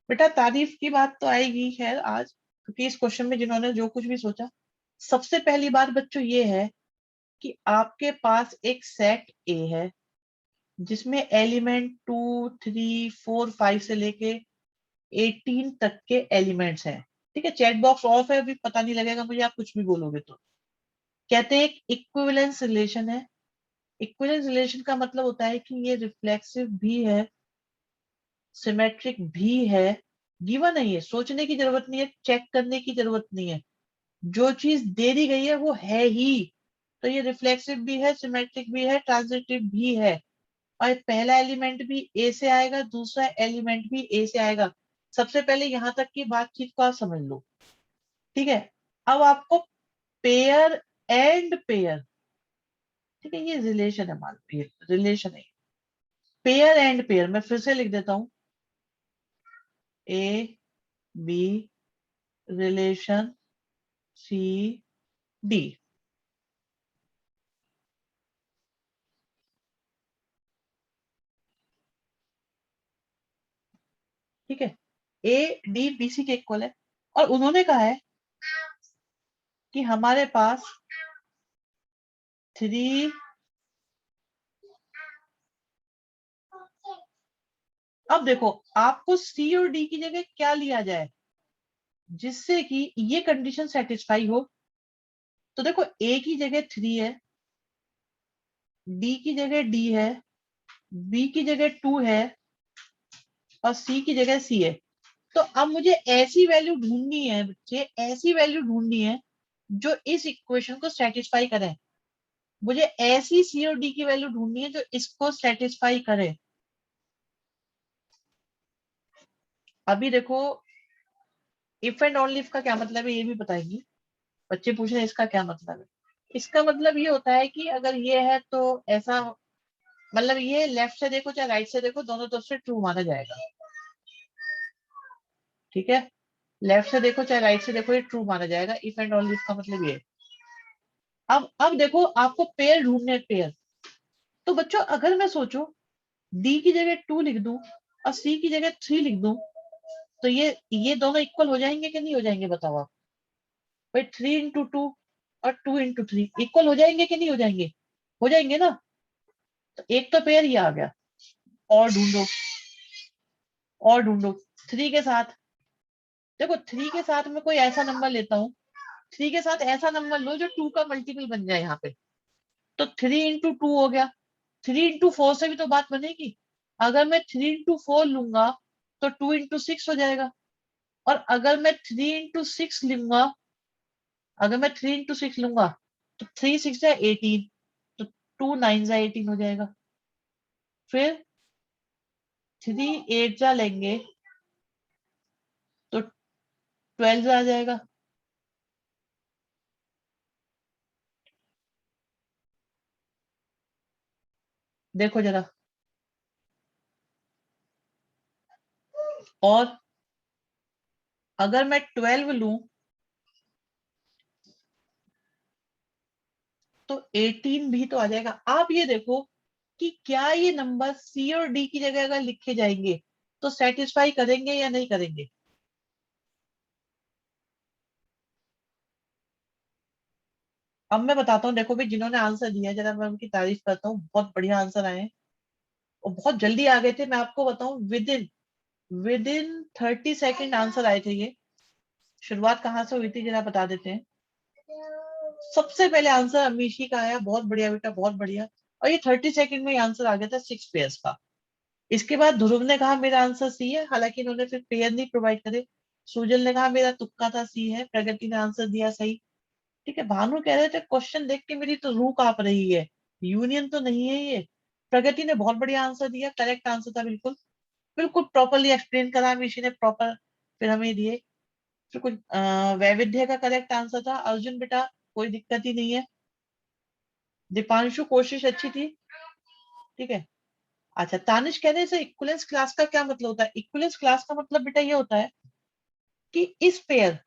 बेटा तारीफ की बात तो आएगी खैर आज, क्योंकि इस क्वेश्चन में जिन्होंने जो कुछ भी सोचा। सबसे पहली बात बच्चों ये है कि आपके पास एक सेट ए है जिसमें एलिमेंट 2, 3, 4, 5 से लेके 18 तक के एलिमेंट्स हैं। ठीक है, चैट बॉक्स ऑफ है, अभी पता नहीं लगेगा मुझे आप कुछ भी बोलोगे तो। कहते हैं एक इक्विवेलेंस रिलेशन है। इक्विवेलेंस रिलेशन का मतलब होता है कि ये रिफ्लेक्सिव भी है, सिमेट्रिक भी है। गिवन है, ये सोचने की जरूरत नहीं है, चेक करने की जरूरत नहीं है। जो चीज दे दी गई है वो है ही। तो ये रिफ्लेक्सिव भी है, सिमेट्रिक भी है, ट्रांजिटिव भी है। और पहला एलिमेंट भी ए से आएगा, दूसरा एलिमेंट भी ए से आएगा। सबसे पहले यहां तक की बातचीत को आप समझ लो। ठीक है, अब आपको पेयर एंड पेयर, ठीक है, ये रिलेशन है, मान लो ये रिलेशन है। पेयर एंड पेयर मैं फिर से लिख देता हूं, A B relation C D. ठीक है, ए डी बी सी के इक्वल है। और उन्होंने कहा है कि हमारे पास 3। अब देखो आपको सी और डी की जगह क्या लिया जाए। जिससे कि ये कंडीशन सेटिस्फाई हो। तो देखो ए की जगह 3 है, डी की जगह डी है, बी की जगह 2 है और सी की जगह सी है। तो अब मुझे ऐसी वैल्यू ढूंढनी है बच्चे, ऐसी वैल्यू ढूंढनी है जो इस इक्वेशन को सेटिस्फाई करे। मुझे ऐसी सी और डी की वैल्यू ढूंढनी है जो इसको सेटिस्फाई करे। अभी देखो, इफ एंड ओनली इफ का क्या मतलब है ये भी बताएंगी। बच्चे पूछ रहे हैं इसका क्या मतलब है। इसका मतलब ये होता है कि अगर ये है तो ऐसा, मतलब ये लेफ्ट से देखो चाहे राइट से देखो, दोनों तरफ से ट्रू माना जाएगा। ठीक है, लेफ्ट से देखो चाहे राइट से देखो, ये ट्रू माना जाएगा। इफ एंड ओनली इफ का मतलब ये है। अब देखो आपको पेयर ढूंढने, पेयर। तो बच्चों अगर मैं सोचूं डी की जगह 2 लिख दूं और सी की जगह 3 लिख दूं, तो ये दोनों इक्वल हो जाएंगे कि नहीं हो जाएंगे बताओ आप। भाई 3 into 2 और 2 into 3 इक्वल हो जाएंगे कि नहीं हो जाएंगे? हो जाएंगे ना। तो एक तो पेयर ये आ गया। और ढूंढो, और ढूंढो। 3 के साथ, देखो 3 के साथ में कोई ऐसा नंबर लेता हूँ, 3 के साथ ऐसा नंबर लो जो 2 का मल्टीपल बन जाए यहाँ पे। तो 3 into 2 हो गया। 3 into 4 से भी तो बात बनेगी। अगर मैं 3 into 4 लूंगा तो 2 into 6 हो जाएगा। और अगर मैं 3 into 6 लूंगा, अगर मैं 3 into 6 लूंगा तो 3 6 18, तो 2 9 18 हो जाएगा। फिर 3 8 लेंगे तो 12 आ जाएगा। देखो जरा। और अगर मैं 12 लूं तो 18 भी तो आ जाएगा। आप ये देखो कि क्या ये नंबर सी और डी की जगह अगर लिखे जाएंगे तो सेटिस्फाई करेंगे या नहीं करेंगे? अब मैं बताता हूँ, देखो भी जिन्होंने आंसर दिया है, जरा मैं उनकी तारीफ करता हूँ, बहुत बढ़िया आंसर आए हैं और बहुत जल्दी आ गए थे। मैं आपको बताऊं, with in with in 30 second answer आए थे ये। शुरुआत कहाँ से हुई थी जरा बता देते हैं। सबसे पहले आंसर अमीशी का आया, बहुत बढ़िया बेटा, बहुत बढ़िया। और ये 30 सेकेंड में आंसर आ गया था 6 पेयर्स का। इसके बाद ध्रुव ने कहा मेरा आंसर सी है, हालांकि इन्होंने फिर पेयर नहीं प्रोवाइड करे। सुजल ने कहा मेरा तुक्का था सी है। प्रगति ने आंसर दिया सही। ठीक है, भानु कह रहे थे क्वेश्चन देख के मेरी तो रूह कांप रही है, यूनियन तो नहीं है ये। प्रगति ने बहुत बढ़िया आंसर दिया, करेक्ट आंसर था बिल्कुल। बिल्कुल प्रॉपरली एक्सप्लेन करा ऋषि ने, प्रॉपर फिर हमें दिए। फिर कुछ वैविध्य का करेक्ट आंसर था। अर्जुन बेटा कोई दिक्कत ही नहीं है। दीपांशु कोशिश अच्छी थी। ठीक है। अच्छा, तानिश कह रहे हैं इक्विवेलेंस क्लास का क्या मतलब होता है? इक्विवेलेंस क्लास का मतलब बेटा ये होता है कि इस पेयर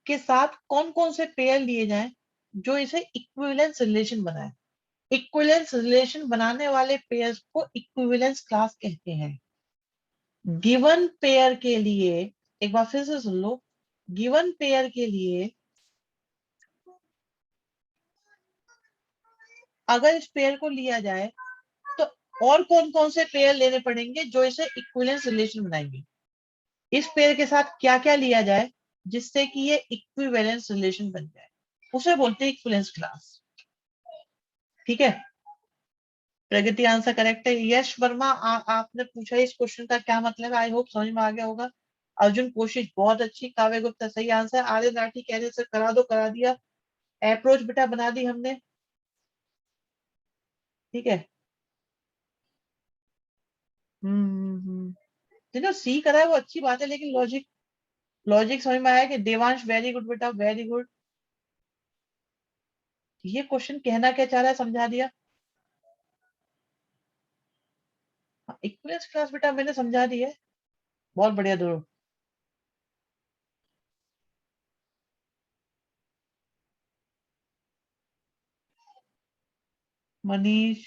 के साथ कौन कौन से पेयर लिए जाएं जो इसे इक्विवेलेंस रिलेशन बनाए। इक्विवेलेंस रिलेशन बनाने वाले पेयर्स को इक्विवेलेंस क्लास कहते हैं। गिवन पेयर के लिए, एक बार फिर से सुन लो, गिवन पेयर के लिए अगर इस पेयर को लिया जाए तो और कौन कौन से पेयर लेने पड़ेंगे जो इसे इक्विवेलेंस रिलेशन बनाएंगे। इस पेयर के साथ क्या क्या लिया जाए जिससे कि ये इक्विवेलेंस रिलेशन बन जाए, उसे बोलते हैं इक्विवेलेंस क्लास। ठीक है। प्रगति आंसर करेक्ट है। यश वर्मा, आपने पूछा इस क्वेश्चन का क्या मतलब है, आई होप समझ में आ गया होगा। अर्जुन कोशिश बहुत अच्छी। काव्य गुप्ता सही आंसर। आर्य राठी कह रहे सर करा दो, करा दिया। अप्रोच बेटा बना दी हमने। ठीक है। जिन्होंने सी करा है वो अच्छी बात है, लेकिन लॉजिक, लॉजिक समझ में आया कि देवांश वेरी गुड बेटा, वेरी गुड। ये क्वेश्चन कहना क्या चाह रहा है समझा दिया। इक्विवेलेंस क्लास बेटा मैंने समझा दी है। बहुत बढ़िया ध्रुव। मनीष,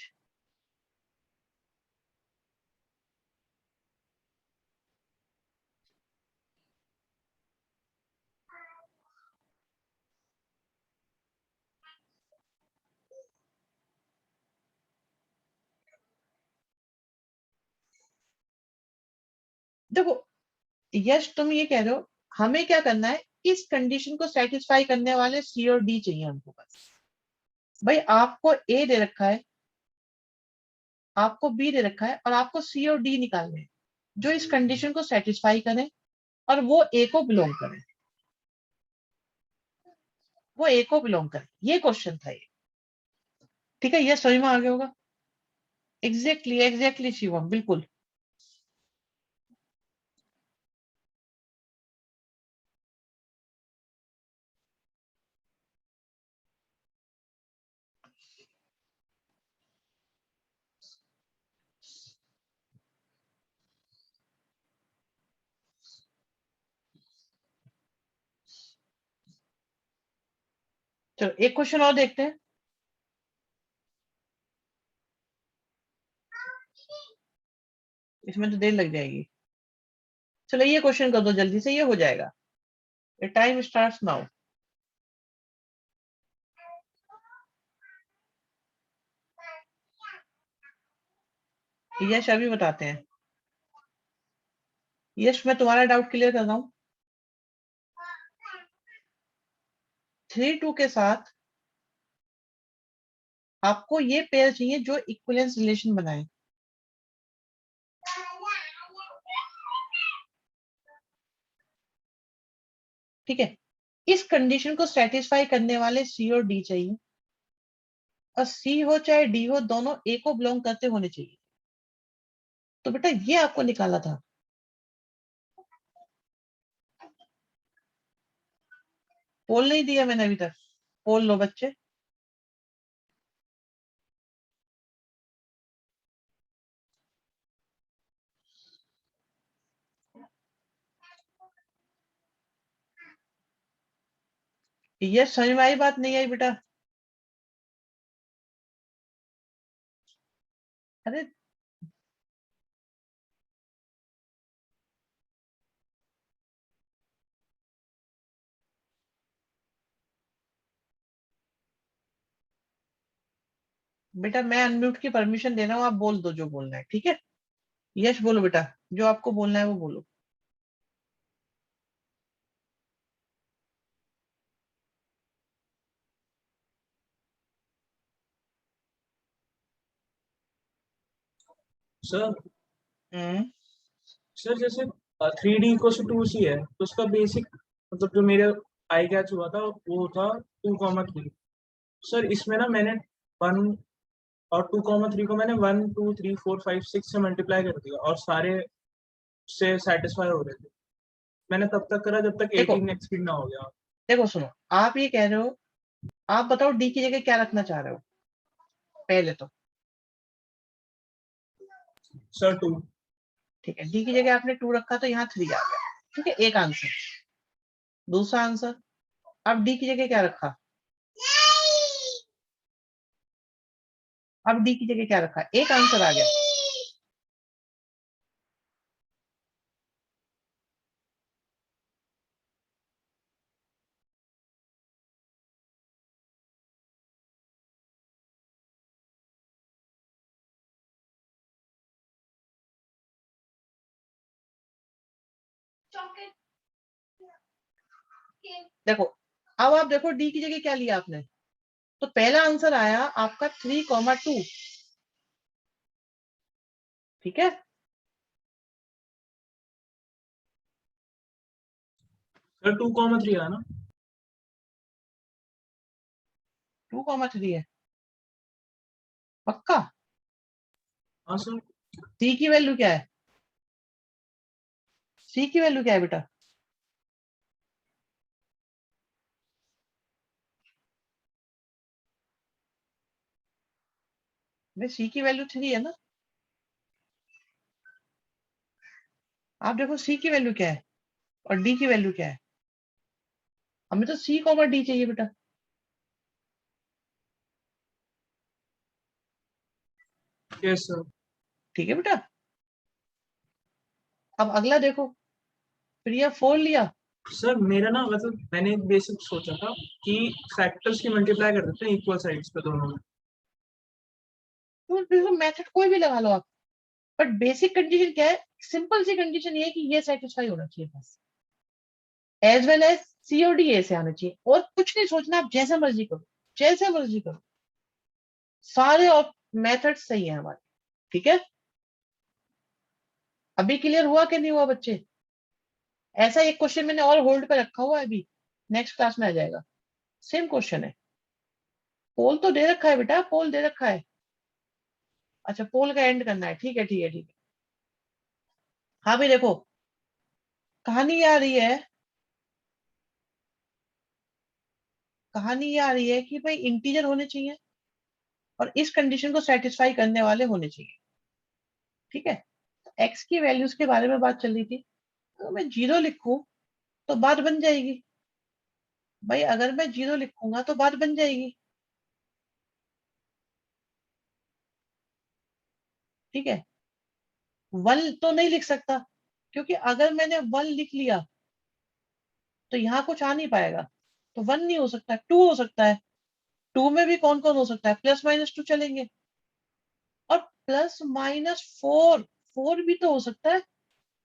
देखो यश तुम ये कह रहे हो हमें क्या करना है, इस कंडीशन को सेटिस्फाई करने वाले सी और डी चाहिए हमको बस। भाई आपको ए दे रखा है, आपको बी दे रखा है, और आपको सी और डी निकालने हैं जो इस कंडीशन को सेटिस्फाई करें और वो ए को बिलोंग करें, वो ए को बिलोंग करें। ये क्वेश्चन था ये। ठीक है, ये समझ में आ गया होगा। एग्जैक्टली एग्जैक्टली शिवम, बिल्कुल। चलो एक क्वेश्चन और देखते हैं। इसमें तो देर लग जाएगी। चलो ये क्वेश्चन कर दो जल्दी से, ये हो जाएगा। Time starts now. यश अभी बताते हैं। यश मैं तुम्हारा डाउट क्लियर कर रहा हूँ। 3 2 के साथ आपको ये पेयर चाहिए जो इक्विवेलेंस रिलेशन बनाए। ठीक है, इस कंडीशन को सेटिस्फाई करने वाले सी और डी चाहिए, और सी हो चाहे डी हो, दोनों ए को बिलोंग करते होने चाहिए। तो बेटा ये आपको निकालना था। पोल नहीं दिया मैंने अभी तक, पोल लो बच्चे। ये समझ में आई बात, नहीं आई बेटा? अरे बेटा मैं अनम्यूट की परमिशन दे रहा हूँ, आप बोल दो जो बोलना है, ठीक है? यश बोलो बेटा, जो आपको बोलना है वो बोलो। सर हम्म। सर जैसे 3D इक्वल टू 2C है तो उसका बेसिक मतलब जो मेरे आई कैच हुआ था वो था 2,3। सर इसमें ना मैंने 1 और 2,3 को मैंने 1 2 3 4 5 6 से मल्टीप्लाई कर दिया और सारे से सेटिस्फाई हो रहे थे। मैंने तब तक करा जब तक देखो 18 एक्सपीड ना हो गया। देखो सुनो, आप ये कह रहे हो, आप बताओ डी की जगह क्या रखना चाह रहे हो पहले तो। सर 2। ठीक है, डी की जगह आपने 2 रखा तो यहाँ 3 आ गया। ठीक है, एक आंसर। दूसरा आंसर, अब डी की जगह क्या रखा? अब डी की जगह क्या रखा? एक आंसर आ गया। देखो, अब आप देखो डी की जगह क्या लिया आपने। तो पहला आंसर आया आपका 3,2। ठीक है, सर 2,3 है ना? 2,3 है पक्का? हाँ सर। सी की वैल्यू क्या है? सी की वैल्यू क्या है बेटा? सी की वैल्यू 3 है ना? आप देखो सी की वैल्यू क्या है और डी की वैल्यू क्या है। हमें तो सी कॉमा डी चाहिए बेटा। Yes sir. ठीक है बेटा, अब अगला देखो। फिर ये 4 लिया। सर मेरा ना मतलब मैंने एक बेसिक सोचा था कि फैक्टर्स की मल्टीप्लाई कर देते हैं इक्वल साइड्स पे दोनों में। तो मेथड कोई भी लगा लो आप, बट बेसिक कंडीशन क्या है? सिंपल सी कंडीशन ये है कि ये सेटिस्फाई होना चाहिए बस। एज वेल एज सीओडी ए से आना चाहिए, और कुछ नहीं सोचना, आप जैसे मर्जी करो, जैसे मर्जी करो, सारे मेथड सही है हमारे। ठीक है, अभी क्लियर हुआ कि नहीं हुआ बच्चे? ऐसा एक क्वेश्चन मैंने और होल्ड पे रखा हुआ है, अभी नेक्स्ट क्लास में आ जाएगा, सेम क्वेश्चन है। पोल तो दे रखा है बेटा, पोल दे रखा है। अच्छा, पोल का एंड करना है, ठीक है ठीक है ठीक है। हाँ भाई देखो, कहानी ये आ रही है, कहानी ये आ रही है कि भाई इंटीजर होने चाहिए और इस कंडीशन को सेटिस्फाई करने वाले होने चाहिए। ठीक है, एक्स की वैल्यूज के बारे में बात चल रही थी, तो मैं जीरो लिखूं तो बात बन जाएगी। भाई अगर मैं जीरो लिखूंगा तो बात बन जाएगी। ठीक है, वन तो नहीं लिख सकता, क्योंकि अगर मैंने वन लिख लिया तो यहाँ कुछ आ नहीं पाएगा, तो वन नहीं हो सकता, टू हो सकता है। टू में भी कौन कौन हो सकता है, प्लस माइनस टू चलेंगे, और प्लस माइनस फोर, फोर भी तो हो सकता है।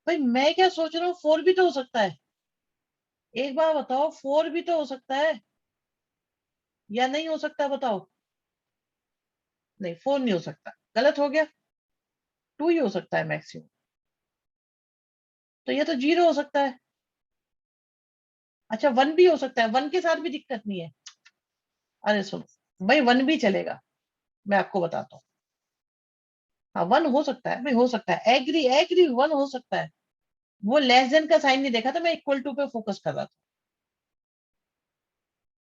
भाई मैं क्या सोच रहा हूँ, फोर भी तो हो सकता है। एक बार बताओ, फोर भी तो हो सकता है या नहीं हो सकता, बताओ। नहीं, फोर नहीं हो सकता, गलत हो गया, टू ही हो सकता है मैक्सिमम। तो ये तो जीरो हो सकता है। अच्छा, वन भी हो सकता है, वन के साथ भी दिक्कत नहीं है। अरे सुनो भाई, वन भी चलेगा, मैं आपको बताता हूँ। हाँ, वन हो सकता है भाई, हो सकता है, एग्री एग्री, वन हो सकता है। वो लेस देन का साइन नहीं देखा था, मैं इक्वल टू पे फोकस कर रहा था।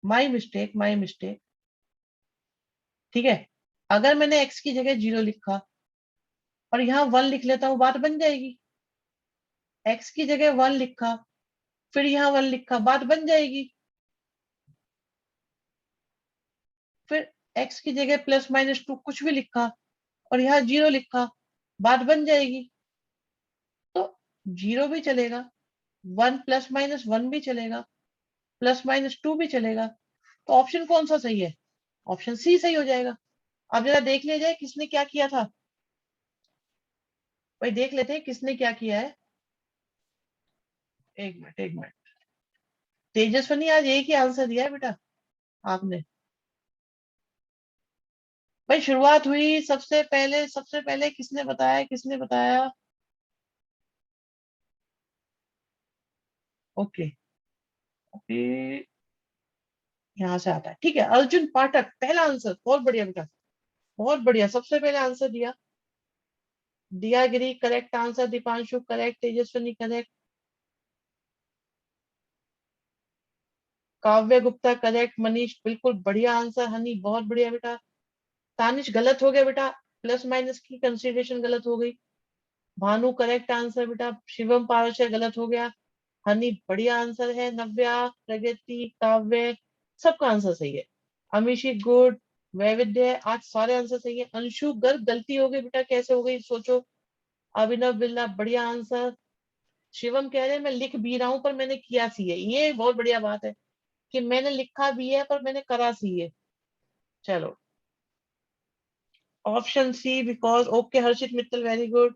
My mistake, my mistake. ठीक है, अगर मैंने एक्स की जगह जीरो लिखा और यहाँ वन लिख लेता हूँ, बात बन जाएगी। एक्स की जगह वन लिखा, फिर यहाँ वन लिखा, बात बन जाएगी। फिर एक्स की जगह प्लस माइनस टू कुछ भी लिखा और यहाँ जीरो लिखा, बात बन जाएगी। तो जीरो भी चलेगा, वन प्लस माइनस वन भी चलेगा, प्लस माइनस टू भी चलेगा। तो ऑप्शन कौन सा सही है? ऑप्शन सी सही हो जाएगा। अब जरा देख लिया जाए किसने क्या किया था। भाई देख लेते हैं किसने क्या किया है। एक मिनट एक मिनट, तेजस्वनी आज एक ही आंसर दिया है बेटा आपने। भाई शुरुआत हुई सबसे पहले किसने बताया, किसने बताया? ओके, ओके, यहाँ से आता है, ठीक है। अर्जुन पाठक पहला आंसर, बहुत बढ़िया बेटा, बहुत बढ़िया, सबसे पहले आंसर दिया। Diya Giri correct answer, Deepanshu correct, Tejaswini correct, Kavya Gupta correct, Manish बिल्कुल बढ़िया आंसर, हनी बहुत बढ़िया बेटा। तानिश गलत हो गया बेटा, प्लस माइनस की कंसीडरेशन गलत हो गई। भानु करेक्ट आंसर बेटा, शिवम पारस गलत हो गया। हनी बढ़िया आंसर है, नव्या, प्रगति, काव्य, सबका आंसर सही है। अमिशी गुड, वैविध्य, आज सारे आंसर सही है। अंशु गर्ग गलती हो गई बेटा, कैसे हो गई सोचो। अभिनव बिल्ला बढ़िया आंसर। शिवम कह रहे हैं मैं लिख भी रहा हूं पर मैंने किया सी है, ये बहुत बढ़िया बात है कि मैंने लिखा भी है पर मैंने करा सी है। चलो, option C because, okay, Harshit Mittal very good.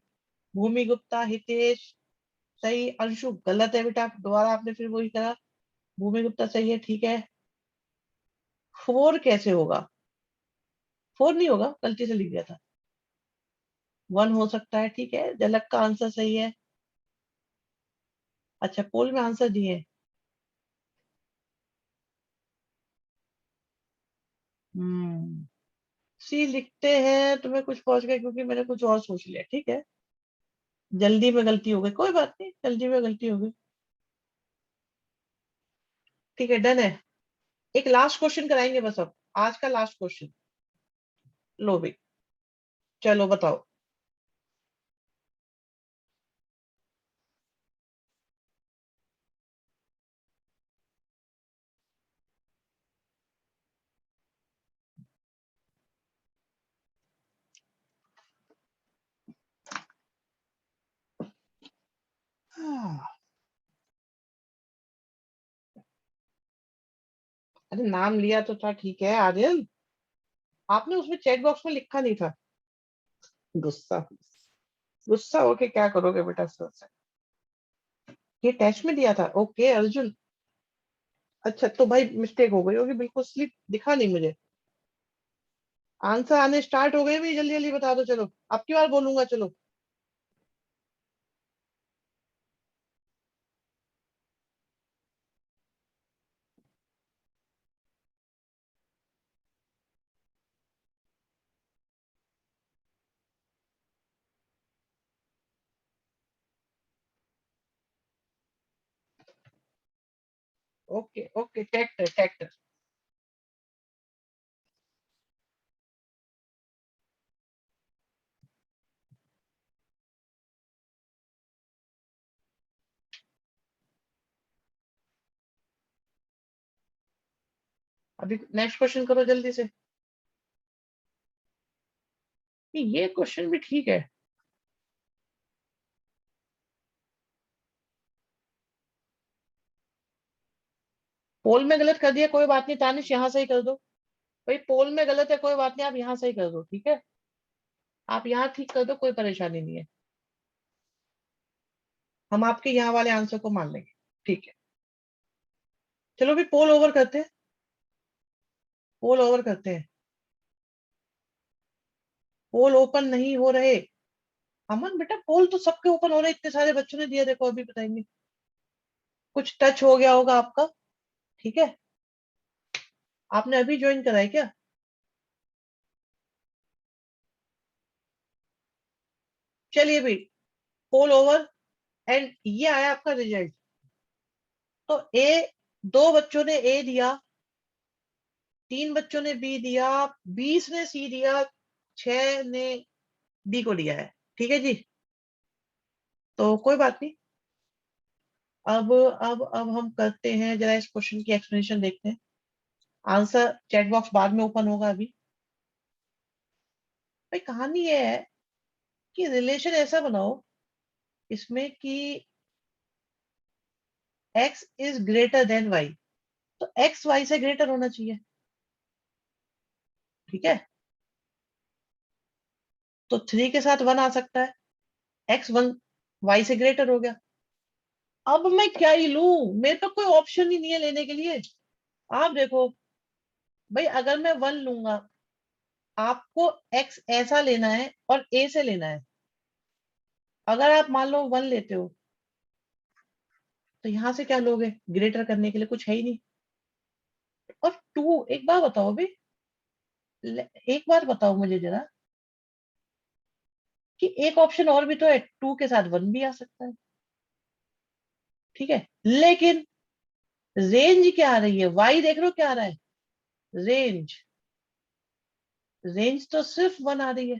Bhumi Gupta, Hitesh सही, अंशु गलत है बेटा, दोबारा आपने फिर वही करा। भूमि गुप्ता सही है, ठीक है। फोर कैसे होगा? फोर नहीं होगा, गलती से लिख दिया था। वन हो सकता है, ठीक है, झलक का आंसर सही है। अच्छा, पोल में आंसर दिए। हम्म, सी लिखते हैं तो मैं कुछ पहुंच गया क्योंकि मैंने कुछ और सोच लिया, ठीक है। जल्दी में गलती हो गई, कोई बात नहीं, जल्दी में गलती हो गई। ठीक है, डन है। एक लास्ट क्वेश्चन कराएंगे बस अब, आज का लास्ट क्वेश्चन। लो भाई, चलो बताओ। हाँ, अरे नाम लिया तो था, ठीक है आर्यन, आपने उसमें चैट बॉक्स में लिखा नहीं था। गुस्सा, गुस्सा होके क्या करोगे बेटा सर से? ये टेस्ट में दिया था, ओके अर्जुन। अच्छा तो भाई मिस्टेक हो गई होगी, बिल्कुल स्लिप दिखा नहीं मुझे। आंसर आने स्टार्ट हो गए भी, जल्दी जल्दी बता दो, चलो अब की बार बोलूंगा, चलो। Okay okay, tractor tractor. अभी नेक्स्ट क्वेश्चन करो जल्दी से। ये क्वेश्चन भी ठीक है। पोल में गलत कर दिया, कोई बात नहीं तानिश, यहाँ से ही कर दो। भाई पोल में गलत है, कोई बात नहीं, आप यहाँ से ही कर दो, ठीक है। आप यहाँ ठीक कर दो, कोई परेशानी नहीं है। हम आपके यहाँ वाले आंसर को मान लेंगे, ठीक है। चलो भी पोल ओवर करते हैं, पोल ओवर करते हैं। पोल ओपन नहीं हो रहे। अमन बेटा पोल तो सबके ओपन हो रहे, इतने सारे बच्चों ने दिया, देखो अभी बताएंगे। कुछ टच हो गया होगा आपका, ठीक है। आपने अभी ज्वाइन करा है क्या? चलिए भी, पोल ओवर। एंड ये आया आपका रिजल्ट। तो ए, दो बच्चों ने ए दिया, तीन बच्चों ने बी दिया, 20 ने सी दिया, 6 ने डी को दिया है, ठीक है जी। तो कोई बात नहीं। अब हम करते हैं जरा इस क्वेश्चन की एक्सप्लेनेशन देखते हैं। आंसर चैट बॉक्स बाद में ओपन होगा अभी। भाई कहानी ये है कि रिलेशन ऐसा बनाओ इसमें कि x is greater than y, तो x y से ग्रेटर होना चाहिए, ठीक है। तो 3 के साथ 1 आ सकता है, x 1 y से ग्रेटर हो गया। अब मैं क्या ही लूं, मेरे पे कोई ऑप्शन ही नहीं है लेने के लिए। आप देखो भाई, अगर मैं 1 लूंगा, आपको x ऐसा लेना है और a से लेना है। अगर आप मान लो 1 लेते हो, तो यहां से क्या लोगे, ग्रेटर करने के लिए कुछ है ही नहीं। और 2, एक बार बताओ भी, एक बार बताओ मुझे जरा, कि एक ऑप्शन और भी तो है, 2 के साथ 1 भी आ सकता है, ठीक है। लेकिन रेंज क्या आ रही है, वाई देख रहे हो क्या आ रहा है, रेंज। रेंज तो सिर्फ 1 आ रही है।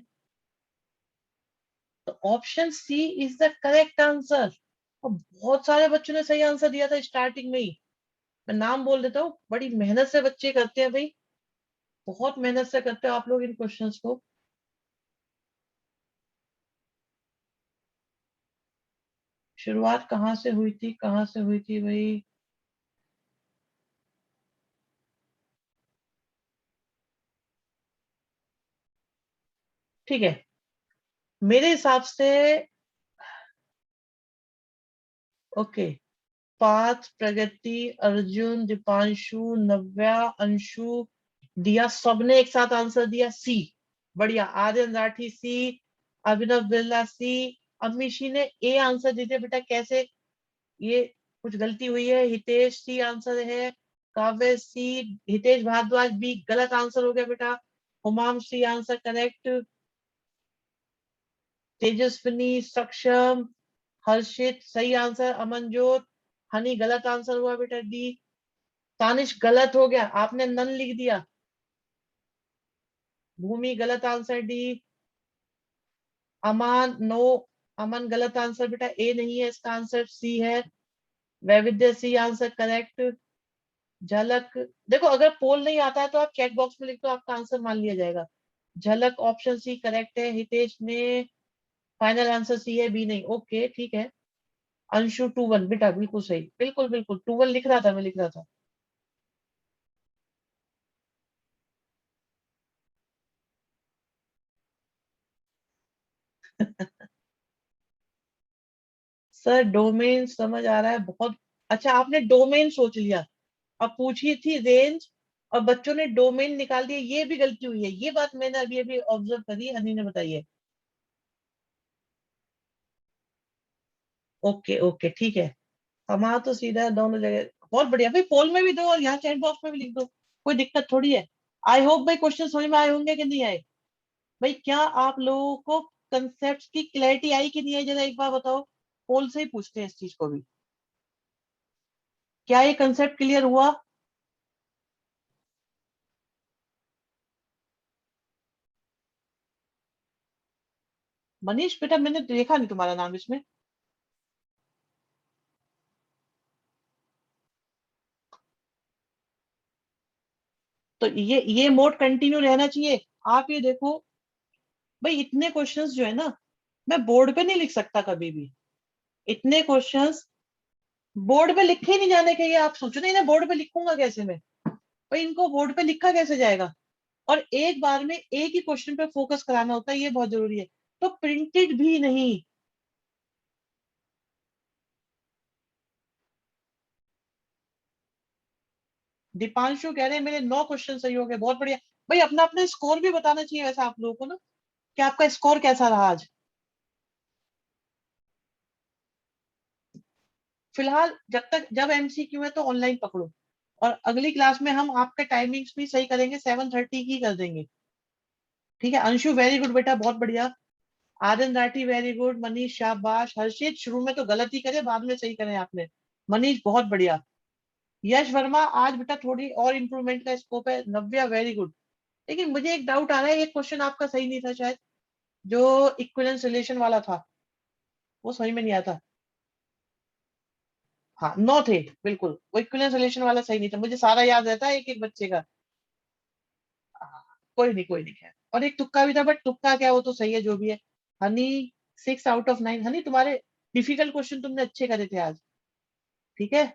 तो option C is the correct answer. और बहुत सारे बच्चों ने सही आंसर दिया था स्टार्टिंग में ही। मैं नाम बोल देता हूँ, बड़ी मेहनत से बच्चे करते हैं भाई, बहुत मेहनत से करते हो आप लोग इन क्वेश्चंस को। शुरुआत कहाँ से हुई थी, कहाँ से हुई थी भाई? ठीक है, मेरे हिसाब से। ओके, पार्थ, प्रगति, अर्जुन, दीपांशु, नव्या, अंशु, दिया, सबने एक साथ आंसर दिया सी। बढ़िया, आर्यन राठी सी, अभिनव बिरला सी, अमीशी ने ए आंसर दे दिया बेटा, कैसे? ये कुछ गलती हुई है। हितेश सी आंसर है, काव्य सी, हितेश भारद्वाज बी गलत आंसर हो गया बेटा। Humam C answer correct, Tejaswini, सक्षम, हर्षित सही आंसर, अमनजोत, हनी गलत आंसर हुआ बेटा डी। तानिश गलत हो गया, आपने नन लिख दिया। भूमि गलत आंसर डी। अमान नो, अमन गलत आंसर बेटा, ए नहीं है इसका आंसर, सी है। वैविध्य सी आंसर करेक्ट। झलक, देखो अगर पोल नहीं आता है तो आप चेक बॉक्स में लिख दो, आपका आंसर मान लिया जाएगा। झलक ऑप्शन सी करेक्ट है। हितेश ने फाइनल आंसर सी है, बी नहीं, ओके ठीक है। अंशु 2-1 बेटा, बिल्कुल सही, बिल्कुल बिल्कुल 2-1 लिख रहा था, मैं लिख रहा था। सर डोमेन समझ आ रहा है बहुत। अच्छा आपने डोमेन सोच लिया, और पूछी थी रेंज और बच्चों ने डोमेन निकाल दिया, ये भी गलती हुई है। ये बात मैंने अभी अभी ऑब्जर्व करी, हनी ने बताई है। ओके ओके ठीक है। हमारा तो सीधा दोनों जगह बहुत बढ़िया भाई, पोल में भी दो और यहाँ चैट बॉक्स में भी लिख दो, कोई दिक्कत थोड़ी है। आई होप भाई क्वेश्चन समझ में आए होंगे कि नहीं आए। भाई क्या आप लोगों को कंसेप्ट की क्लैरिटी आई कि नहीं आई, जरा एक बार बताओ। पोल से ही पूछते हैं इस चीज को भी। क्या ये कंसेप्ट क्लियर हुआ? मनीष बेटा मैंने देखा नहीं तुम्हारा नाम इसमें। तो ये मोड कंटिन्यू रहना चाहिए। आप ये देखो भाई, इतने क्वेश्चंस जो है ना, मैं बोर्ड पे नहीं लिख सकता कभी भी। इतने क्वेश्चंस बोर्ड पे लिखे ही नहीं जाने के। ये आप सोचो नहीं ना, बोर्ड पे लिखूंगा कैसे मैं? भाई इनको बोर्ड पे लिखा कैसे जाएगा? और एक बार में एक ही क्वेश्चन पे फोकस कराना होता है, ये बहुत जरूरी है। तो प्रिंटेड भी नहीं। दीपांशु कह रहे हैं मेरे 9 क्वेश्चन सही हो गए, बहुत बढ़िया। भाई अपना अपना स्कोर भी बताना चाहिए वैसे आप लोगों को ना, कि आपका स्कोर कैसा रहा आज। फिलहाल जब एमसीक्यू है तो ऑनलाइन पकड़ो। और अगली क्लास में हम आपके टाइमिंग्स भी सही करेंगे, 7:30 की कर देंगे। ठीक है अंशु, वेरी गुड बेटा, बहुत बढ़िया। Aryan Rathi very good. मनीष शाबाश। हर्षित शुरू में तो गलत ही करे, बाद में सही करें आपने। मनीष बहुत बढ़िया। यश वर्मा आज बेटा थोड़ी और इंप्रूवमेंट का स्कोप है। नव्या वेरी गुड। लेकिन मुझे एक डाउट आ रहा है, एक क्वेश्चन आपका सही नहीं था शायद, जो इक्विवेलेंस रिलेशन वाला था, वो समझ में नहीं आता। हाँ 9 थे बिल्कुल, वो इक्विवेलेंस रिलेशन वाला सही नहीं था, मुझे सारा याद रहता है एक एक बच्चे का। हाँ, कोई नहीं कोई नहीं, खैर। और एक तुक्का भी था, बट तुक्का क्या, वो तो सही है जो भी है। Honey 6 out of 9। हनी तुम्हारे डिफिकल्ट क्वेश्चन तुमने अच्छे करे थे आज। ठीक है।